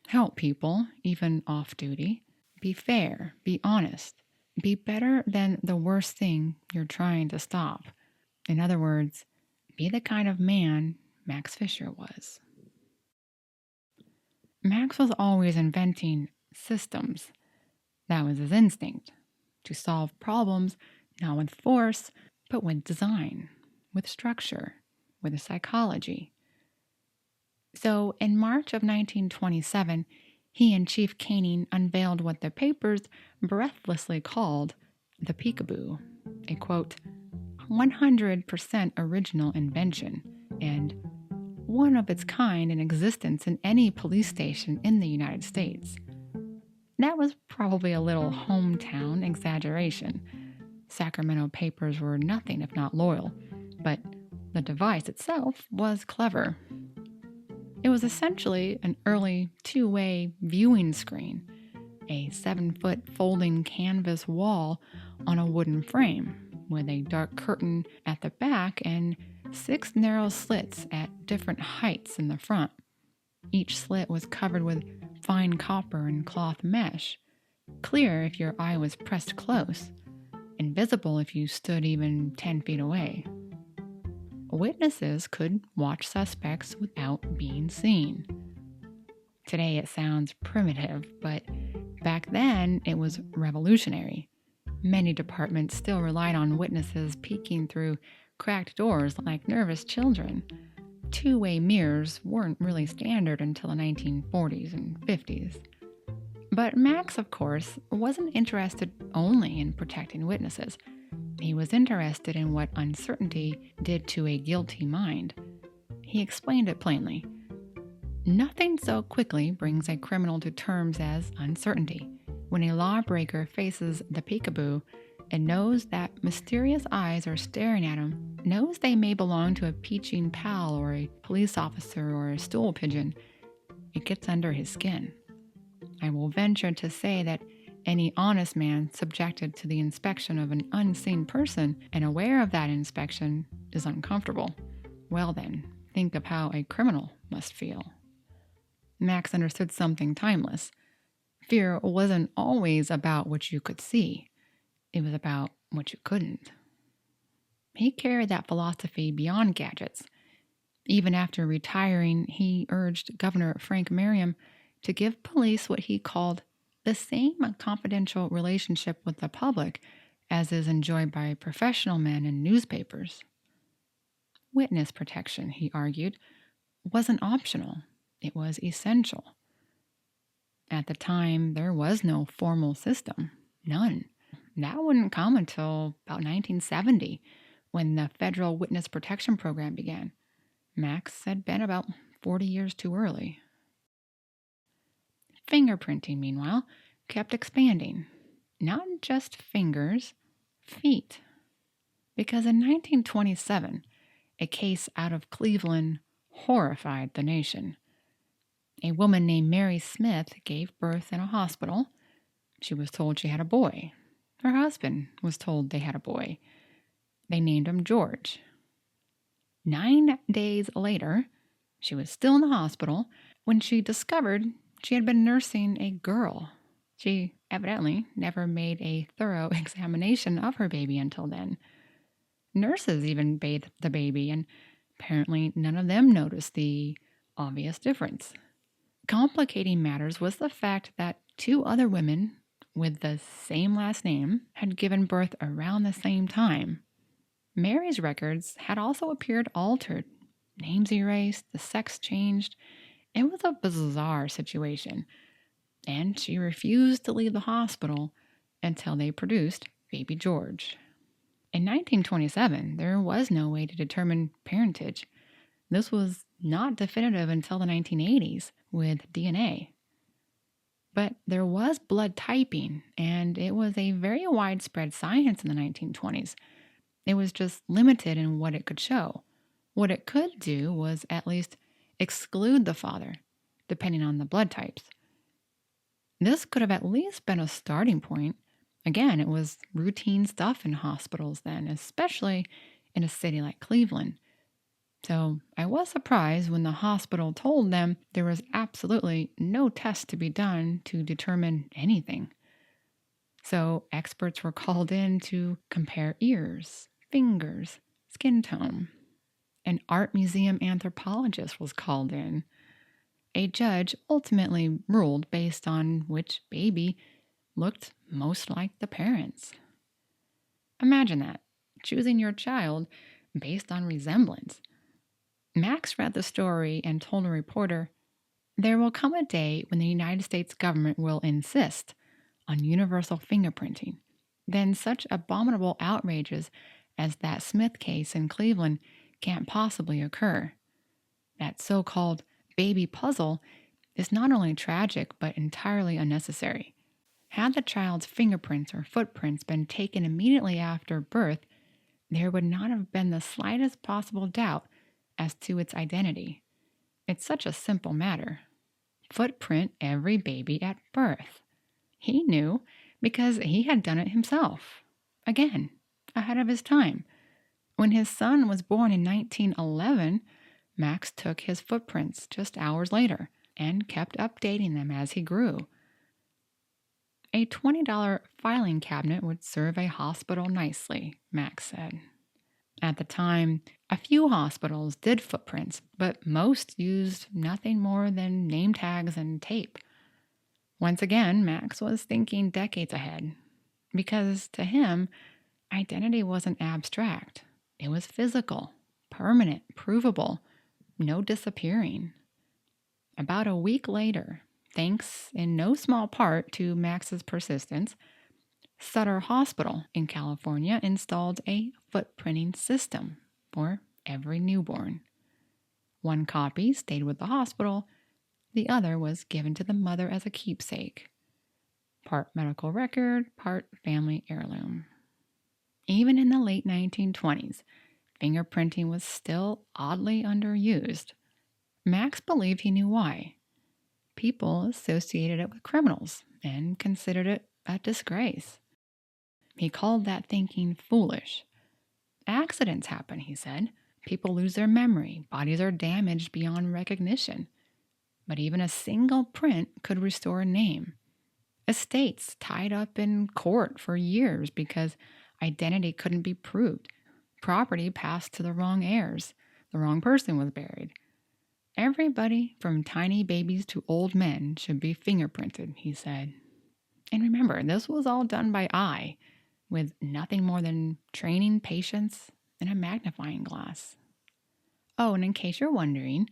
help people, even off duty, be fair, be honest, be better than the worst thing you're trying to stop. In other words, be the kind of man Max Fisher was. Max was always inventing systems. That was his instinct, to solve problems not with force, but with design, with structure, with psychology. So in March of 1927, he and Chief Caning unveiled what the papers breathlessly called the peekaboo, a quote, 100% original invention, and one of its kind in existence in any police station in the United States. That was probably a little hometown exaggeration. Sacramento papers were nothing if not loyal, but the device itself was clever. It was essentially an early two-way viewing screen, a 7-foot folding canvas wall on a wooden frame, with a dark curtain at the back and 6 narrow slits at different heights in the front. Each slit was covered with fine copper and cloth mesh, clear if your eye was pressed close, invisible if you stood even 10 feet away. Witnesses could watch suspects without being seen. Today it sounds primitive, but back then it was revolutionary. Many departments still relied on witnesses peeking through cracked doors like nervous children. Two-way mirrors weren't really standard until the 1940s and 50s. But Max, of course, wasn't interested only in protecting witnesses. He was interested in what uncertainty did to a guilty mind. He explained it plainly. Nothing so quickly brings a criminal to terms as uncertainty. When a lawbreaker faces the peekaboo and knows that mysterious eyes are staring at him, knows they may belong to a peaching pal or a police officer or a stool pigeon, it gets under his skin. I will venture to say that any honest man subjected to the inspection of an unseen person and aware of that inspection is uncomfortable. Well then, think of how a criminal must feel. Max understood something timeless. Fear wasn't always about what you could see. It was about what you couldn't. He carried that philosophy beyond gadgets. Even after retiring, he urged Governor Frank Merriam to give police what he called the same confidential relationship with the public as is enjoyed by professional men in newspapers. Witness protection, he argued, wasn't optional. It was essential. At the time, there was no formal system. None. That wouldn't come until about 1970, when the Federal Witness Protection Program began. Max had been about 40 years too early. Fingerprinting, meanwhile, kept expanding. Not just fingers, feet. Because in 1927, a case out of Cleveland horrified the nation. A woman named Mary Smith gave birth in a hospital. She was told she had a boy. Her husband was told they had a boy. They named him George. 9 days later, she was still in the hospital when she discovered she had been nursing a girl. She evidently never made a thorough examination of her baby until then. Nurses even bathed the baby, and apparently none of them noticed the obvious difference. Complicating matters was the fact that 2 other women with the same last name had given birth around the same time. Mary's records had also appeared altered, names erased, the sex changed. It was a bizarre situation, and she refused to leave the hospital until they produced baby George. In 1927, there was no way to determine parentage. This was not definitive until the 1980s with DNA. But there was blood typing, and it was a very widespread science in the 1920s. It was just limited in what it could show. What it could do was at least exclude the father, depending on the blood types. This could have at least been a starting point. Again, it was routine stuff in hospitals then, especially in a city like Cleveland. So I was surprised when the hospital told them there was absolutely no test to be done to determine anything. So experts were called in to compare ears, fingers, skin tone. An art museum anthropologist was called in. A judge ultimately ruled based on which baby looked most like the parents. Imagine that, choosing your child based on resemblance. Max read the story and told a reporter, "There will come a day when the United States government will insist on universal fingerprinting. Then such abominable outrages as that Smith case in Cleveland can't possibly occur. That so-called baby puzzle is not only tragic but entirely unnecessary. Had the child's fingerprints or footprints been taken immediately after birth, there would not have been the slightest possible doubt as to its identity. It's such a simple matter. Footprint every baby at birth." He knew because he had done it himself. Again, ahead of his time. When his son was born in 1911, Max took his footprints just hours later and kept updating them as he grew. A $20 filing cabinet would serve a hospital nicely, Max said. At the time, a few hospitals did footprints, but most used nothing more than name tags and tape. Once again, Max was thinking decades ahead, because to him, identity wasn't abstract. It was physical, permanent, provable, no disappearing. About a week later, thanks in no small part to Max's persistence, Sutter Hospital in California installed a footprinting system for every newborn. One copy stayed with the hospital, the other was given to the mother as a keepsake. Part medical record, part family heirloom. Even in the late 1920s, fingerprinting was still oddly underused. Max believed he knew why. People associated it with criminals and considered it a disgrace. He called that thinking foolish. Accidents happen, he said. People lose their memory. Bodies are damaged beyond recognition. But even a single print could restore a name. Estates tied up in court for years because identity couldn't be proved. Property passed to the wrong heirs. The wrong person was buried. Everybody, from tiny babies to old men, should be fingerprinted, he said. And remember, this was all done by eye, with nothing more than training patients and a magnifying glass. Oh, and in case you're wondering,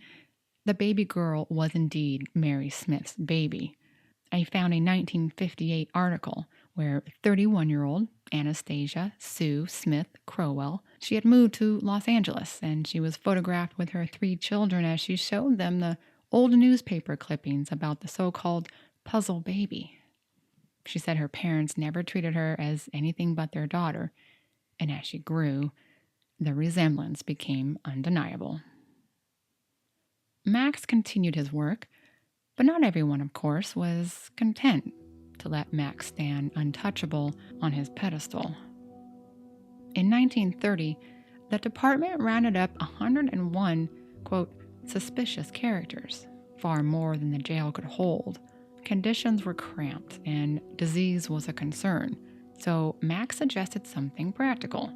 the baby girl was indeed Mary Smith's baby. I found a 1958 article where 31-year-old Anastasia Sue Smith Crowell, she had moved to Los Angeles, and she was photographed with her 3 children as she showed them the old newspaper clippings about the so-called puzzle baby. She said her parents never treated her as anything but their daughter, and as she grew, the resemblance became undeniable. Max continued his work, but not everyone, of course, was content to let Max stand untouchable on his pedestal. In 1930, the department rounded up 101, quote, suspicious characters, far more than the jail could hold. Conditions were cramped and disease was a concern, so Max suggested something practical.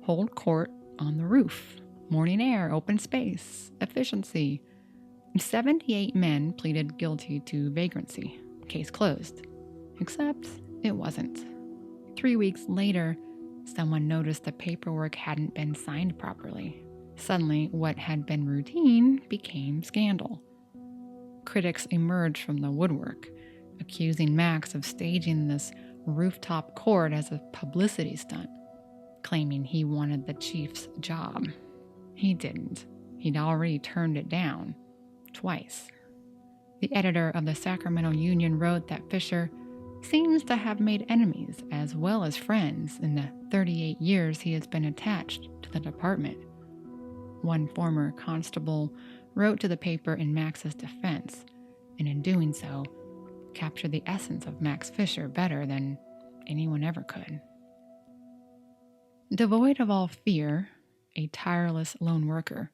Hold court on the roof, morning air, open space, efficiency. 78 men pleaded guilty to vagrancy. Case closed. Except it wasn't. 3 weeks later, someone noticed the paperwork hadn't been signed properly. Suddenly, what had been routine became scandal. Critics emerged from the woodwork, accusing Max of staging this rooftop court as a publicity stunt, claiming he wanted the chief's job. He didn't. He'd already turned it down. Twice. The editor of the Sacramento Union wrote that Fisher seems to have made enemies as well as friends in the 38 years he has been attached to the department. One former constable wrote to the paper in Max's defense, and in doing so, captured the essence of Max Fisher better than anyone ever could. Devoid of all fear, a tireless lone worker,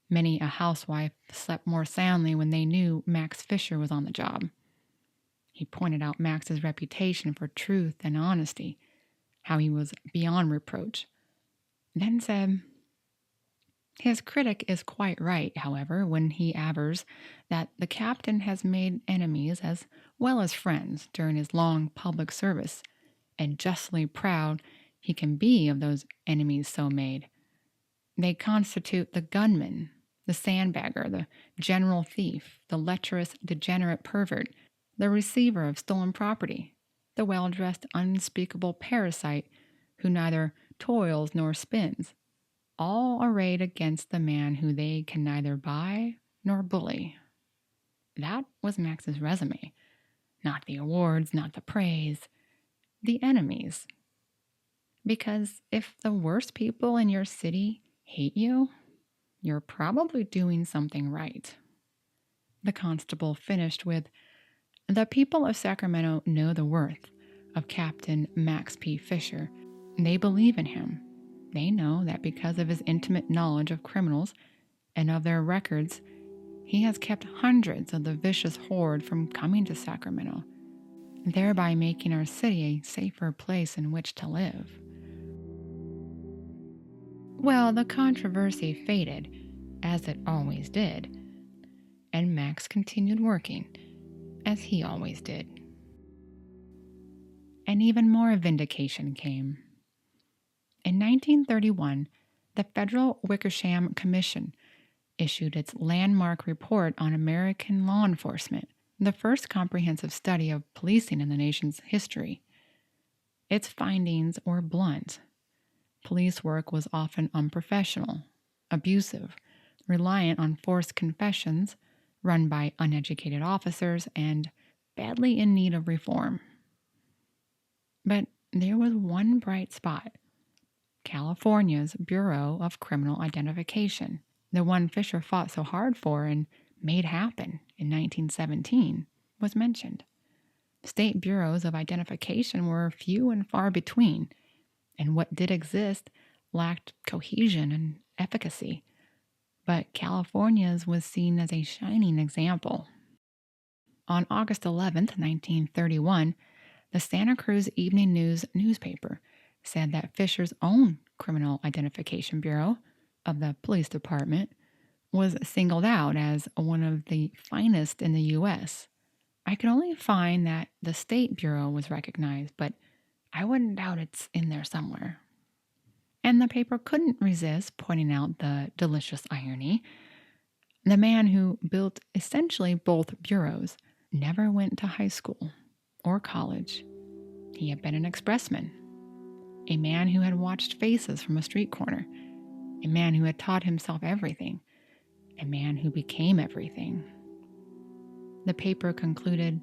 many a housewife slept more soundly when they knew Max Fisher was on the job. He pointed out Max's reputation for truth and honesty, how he was beyond reproach, then said, his critic is quite right, however, when he avers that the captain has made enemies as well as friends during his long public service, and justly proud he can be of those enemies so made. They constitute the gunman, the sandbagger, the general thief, the lecherous, degenerate pervert, the receiver of stolen property, the well-dressed, unspeakable parasite who neither toils nor spins, all arrayed against the man who they can neither buy nor bully. That was Max's resume. Not the awards, not the praise, the enemies. Because if the worst people in your city hate you, you're probably doing something right. The constable finished with, the people of Sacramento know the worth of Captain Max P. Fisher. They believe in him. They know that because of his intimate knowledge of criminals and of their records, he has kept hundreds of the vicious horde from coming to Sacramento, thereby making our city a safer place in which to live. Well, the controversy faded, as it always did, and Max continued working, as he always did. And even more vindication came. In 1931, the Federal Wickersham Commission issued its landmark report on American law enforcement, the first comprehensive study of policing in the nation's history. Its findings were blunt. Police work was often unprofessional, abusive, reliant on forced confessions, run by uneducated officers, and badly in need of reform. But there was one bright spot. California's Bureau of Criminal Identification, the one Fisher fought so hard for and made happen in 1917, was mentioned. State bureaus of identification were few and far between, and what did exist lacked cohesion and efficacy. But California's was seen as a shining example. On August 11th, 1931, the Santa Cruz Evening News newspaper said that Fisher's own Criminal Identification Bureau of the police department was singled out as one of the finest in the U.S. I could only find that the state bureau was recognized, but I wouldn't doubt it's in there somewhere. And the paper couldn't resist pointing out the delicious irony. The man who built essentially both bureaus never went to high school or college. He had been an expressman, a man who had watched faces from a street corner, a man who had taught himself everything, a man who became everything. The paper concluded,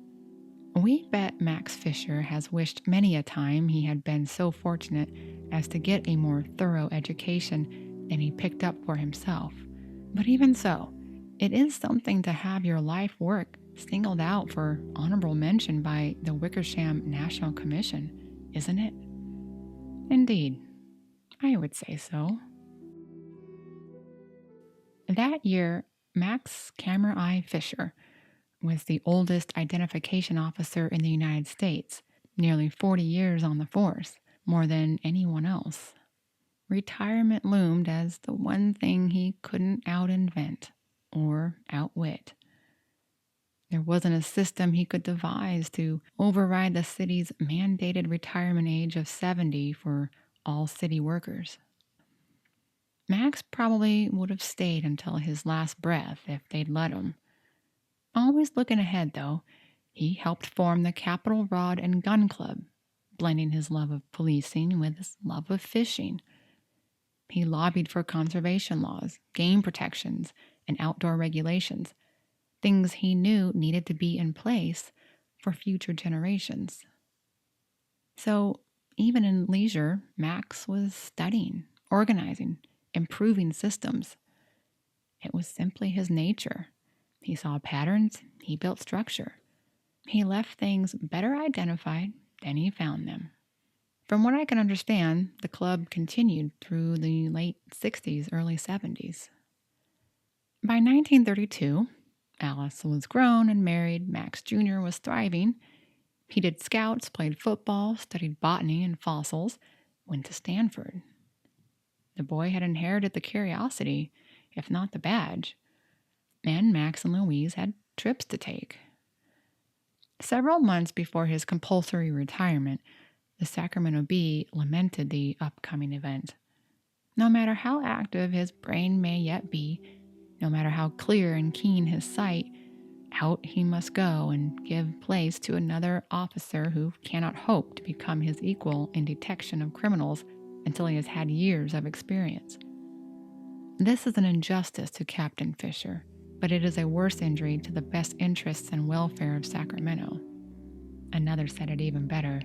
we bet Max Fisher has wished many a time he had been so fortunate as to get a more thorough education than he picked up for himself. But even so, it is something to have your life work singled out for honorable mention by the Wickersham National Commission, isn't it? Indeed, I would say so. That year, Max Camera Eye Fisher was the oldest identification officer in the United States, nearly 40 years on the force, more than anyone else. Retirement loomed as the one thing he couldn't out-invent or outwit. There wasn't a system he could devise to override the city's mandated retirement age of 70 for all city workers. Max probably would have stayed until his last breath if they'd let him. Always looking ahead, though, he helped form the Capitol Rod and Gun Club, blending his love of policing with his love of fishing. He lobbied for conservation laws, game protections, and outdoor regulations, things he knew needed to be in place for future generations. So even in leisure, Max was studying, organizing, improving systems. It was simply his nature. He saw patterns, he built structure. He left things better identified than he found them. From what I can understand, the club continued through the late 60s, early 70s. By 1932, Alice was grown and married. Max Jr. was thriving. He did scouts, played football, studied botany and fossils, went to Stanford. The boy had inherited the curiosity, if not the badge, and Max and Louise had trips to take. Several months before his compulsory retirement, the Sacramento Bee lamented the upcoming event. No matter how active his brain may yet be, no matter how clear and keen his sight, out he must go and give place to another officer who cannot hope to become his equal in detection of criminals until he has had years of experience. This is an injustice to Captain Fisher, but it is a worse injury to the best interests and welfare of Sacramento. Another said it even better.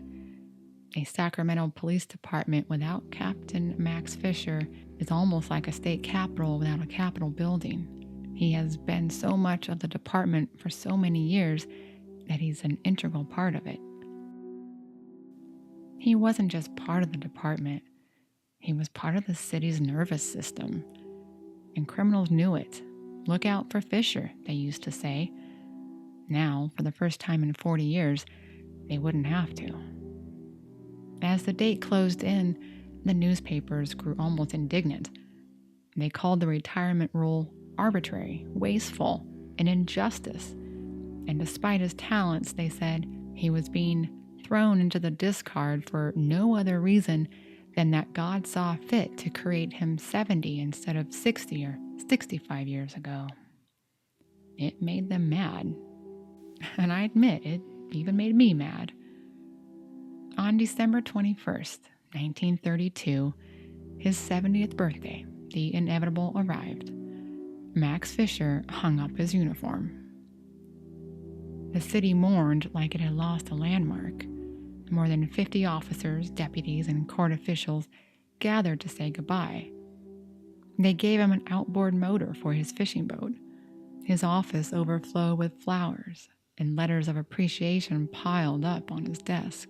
A Sacramento Police Department without Captain Max Fisher is almost like a state capitol without a capitol building. He has been so much of the department for so many years that he's an integral part of it. He wasn't just part of the department. He was part of the city's nervous system. And criminals knew it. Look out for Fisher, they used to say. Now, for the first time in 40 years, they wouldn't have to. As the date closed in, the newspapers grew almost indignant. They called the retirement rule arbitrary, wasteful, an injustice. And despite his talents, they said he was being thrown into the discard for no other reason than that God saw fit to create him 70 instead of 60 or 65 years ago. It made them mad. And I admit, it even made me mad. On December 21st, 1932, his 70th birthday, the inevitable arrived. Max Fisher hung up his uniform. The city mourned like it had lost a landmark. More than 50 officers, deputies, and court officials gathered to say goodbye. They gave him an outboard motor for his fishing boat. His office overflowed with flowers, and letters of appreciation piled up on his desk.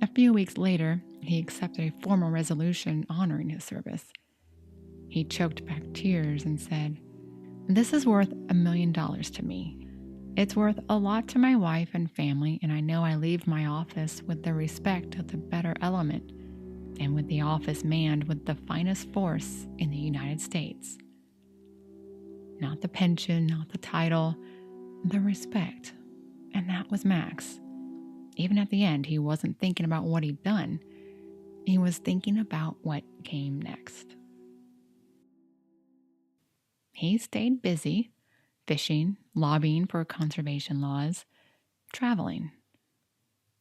A few weeks later, he accepted a formal resolution honoring his service. He choked back tears and said, "This is worth $1 million to me. It's worth a lot to my wife and family, and I know I leave my office with the respect of the better element and with the office manned with the finest force in the United States." Not the pension, not the title, the respect. And that was Max. Even at the end, he wasn't thinking about what he'd done. He was thinking about what came next. He stayed busy, fishing, lobbying for conservation laws, traveling.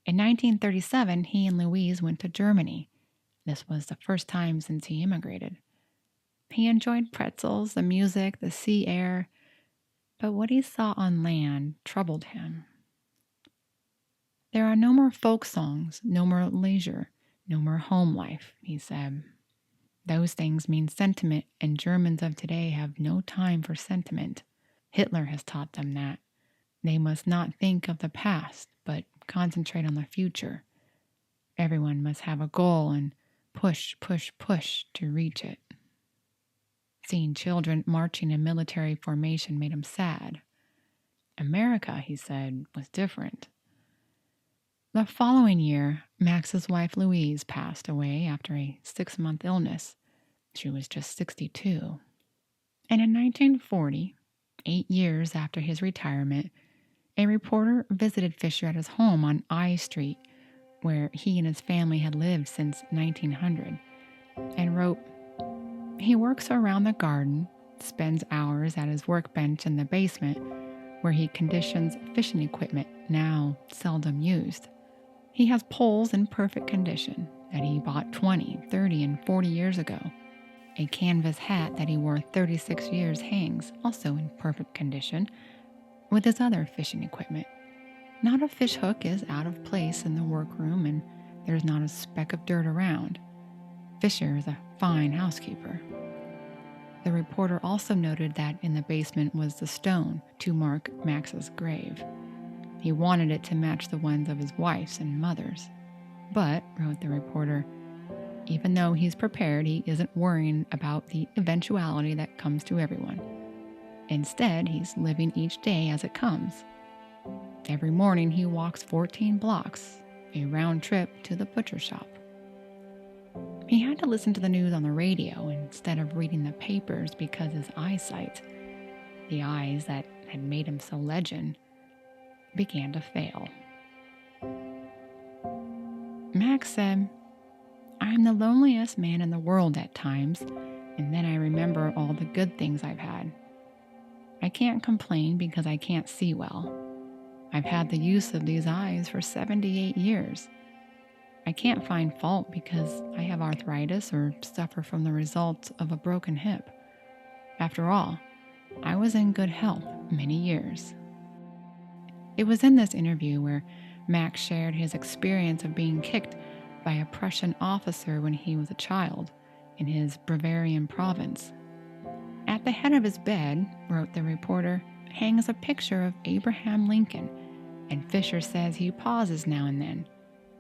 In 1937, he and Louise went to Germany. This was the first time since he immigrated. He enjoyed pretzels, the music, the sea air, but what he saw on land troubled him. There are no more folk songs, no more leisure, no more home life, he said. Those things mean sentiment, and Germans of today have no time for sentiment. Hitler has taught them that. They must not think of the past, but concentrate on the future. Everyone must have a goal and push, push, push to reach it. Seeing children marching in military formation made him sad. America, he said, was different. The following year, Max's wife Louise passed away after a 6-month illness. She was just 62. And in 1940, 8 years after his retirement, a reporter visited Fisher at his home on I Street, where he and his family had lived since 1900, and wrote, "He works around the garden, spends hours at his workbench in the basement, where he conditions fishing equipment now seldom used. He has poles in perfect condition that he bought 20, 30, and 40 years ago. A canvas hat that he wore 36 years hangs, also in perfect condition, with his other fishing equipment. Not a fish hook is out of place in the workroom, and there's not a speck of dirt around. Fisher is a fine housekeeper. The reporter also noted that in the basement was the stone to mark Max's grave. He wanted it to match the ones of his wife's and mother's. But, wrote the reporter, even though he's prepared, he isn't worrying about the eventuality that comes to everyone. Instead, he's living each day as it comes. Every morning he walks 14 blocks, a round trip to the butcher shop. He had to listen to the news on the radio instead of reading the papers because his eyesight, the eyes that had made him so legend, began to fail. Max said, "I'm the loneliest man in the world at times, and then I remember all the good things I've had. I can't complain because I can't see well. I've had the use of these eyes for 78 years. I can't find fault because I have arthritis or suffer from the results of a broken hip. After all, I was in good health many years." It was in this interview where Max shared his experience of being kicked by a Prussian officer when he was a child in his Bavarian province. At the head of his bed, wrote the reporter, hangs a picture of Abraham Lincoln, and Fisher says he pauses now and then,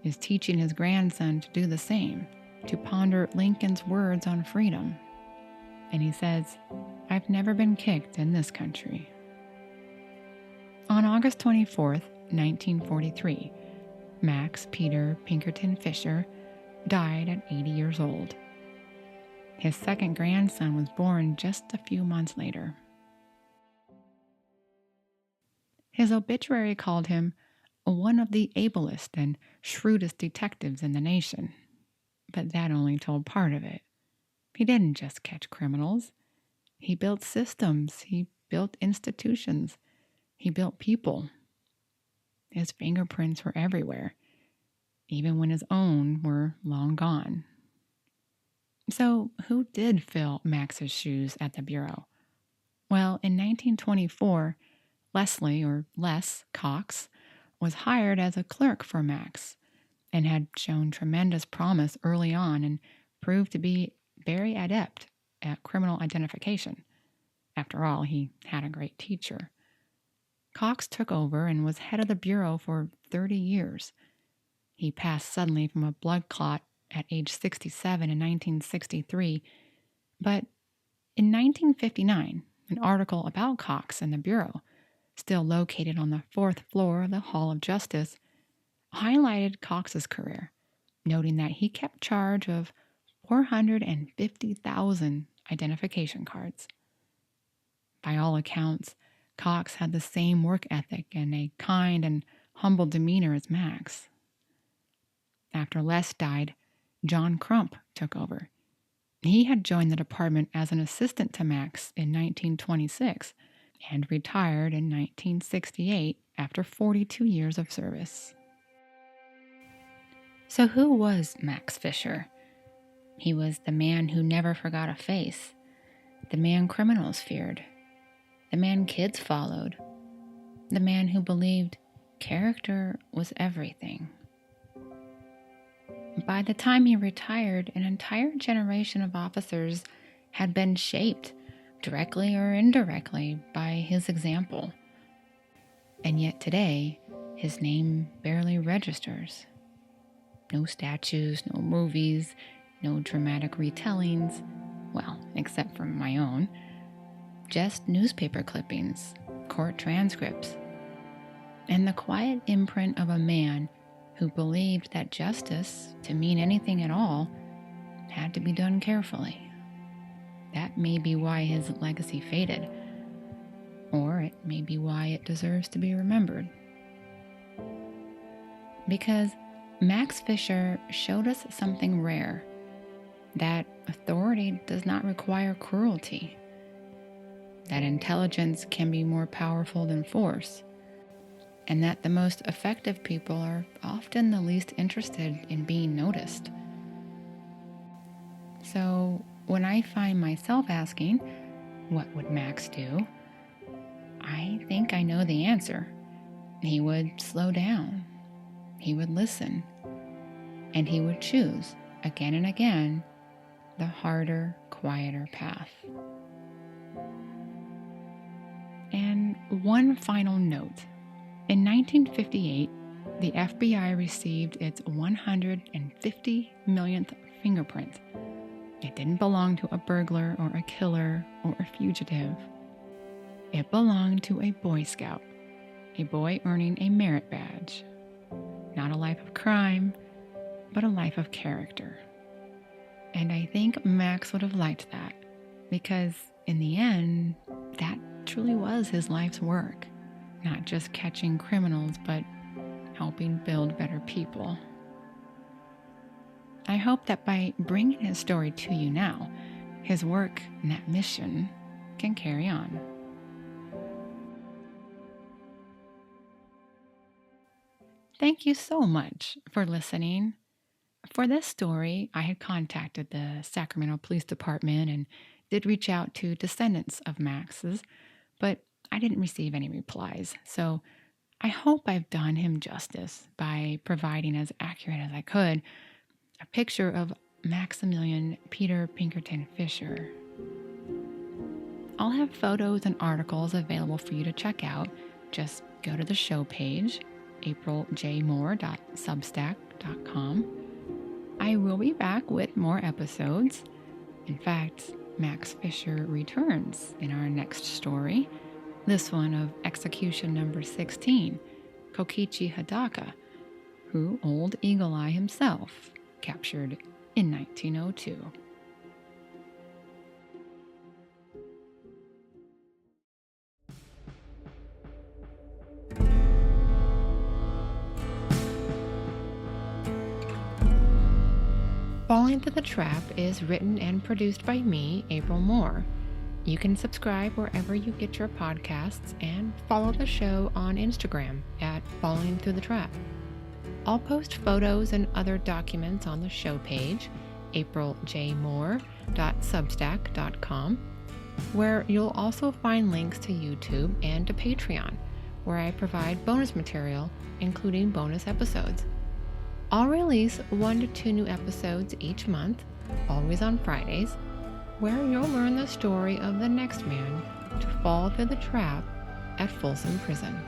is teaching his grandson to do the same, to ponder Lincoln's words on freedom. And he says, "I've never been kicked in this country." On August 24th, 1943, Max Peter Pinkerton Fisher died at 80 years old. His second grandson was born just a few months later. His obituary called him one of the ablest and shrewdest detectives in the nation. But that only told part of it. He didn't just catch criminals. He built systems. He built institutions. He built people. His fingerprints were everywhere, even when his own were long gone. So, who did fill Max's shoes at the Bureau? Well, in 1924, Leslie, or Les, Cox, was hired as a clerk for Max and had shown tremendous promise early on and proved to be very adept at criminal identification. After all, he had a great teacher. Cox took over and was head of the Bureau for 30 years. He passed suddenly from a blood clot at age 67 in 1963, but in 1959, an article about Cox and the Bureau, still located on the 4th floor of the Hall of Justice, highlighted Cox's career, noting that he kept charge of 450,000 identification cards. By all accounts, Cox had the same work ethic and a kind and humble demeanor as Max. After Les died, John Crump took over. He had joined the department as an assistant to Max in 1926 and retired in 1968 after 42 years of service. So who was Max Fisher? He was the man who never forgot a face, the man criminals feared, the man kids followed, the man who believed character was everything. By the time he retired, an entire generation of officers had been shaped, directly or indirectly, by his example. And yet today, his name barely registers. No statues, no movies, no dramatic retellings, well, except for my own. Just newspaper clippings, court transcripts, and the quiet imprint of a man who believed that justice, to mean anything at all, had to be done carefully. That may be why his legacy faded, or it may be why it deserves to be remembered. Because Max Fisher showed us something rare, that authority does not require cruelty, that intelligence can be more powerful than force, and that the most effective people are often the least interested in being noticed. So when I find myself asking, what would Max do? I think I know the answer. he would slow down, he would listen, and he would choose again and again the harder, quieter path. And one final note. In 1958, the FBI received its 150 millionth fingerprint. It didn't belong to a burglar or a killer or a fugitive. It belonged to a Boy Scout, a boy earning a merit badge. Not a life of crime, but a life of character. And I think Max would have liked that, because in the end, that truly was his life's work. Not just catching criminals, but helping build better people. I hope that by bringing his story to you now, his work and that mission can carry on. Thank you so much for listening. For this story, I had contacted the Sacramento Police Department and did reach out to descendants of Max's, but I didn't receive any replies. So I hope I've done him justice by providing as accurate as I could a picture of Maximilian Peter Pinkerton Fisher. I'll have photos and articles available for you to check out. Just go to the show page, apriljmoore.substack.com. I will be back with more episodes. In fact, Max Fisher returns in our next story, this one of execution number 16, Kokichi Hidaka, who Old Eagle Eye himself captured in 1902. Falling Through the Trap is written and produced by me, April Moore. You can subscribe wherever you get your podcasts and follow the show on Instagram at Falling Through the Trap. I'll post photos and other documents on the show page, apriljmoore.substack.com, where you'll also find links to YouTube and to Patreon, where I provide bonus material, including bonus episodes. I'll release 1 to 2 new episodes each month, always on Fridays, where you'll learn the story of the next man to fall through the trap at Folsom Prison.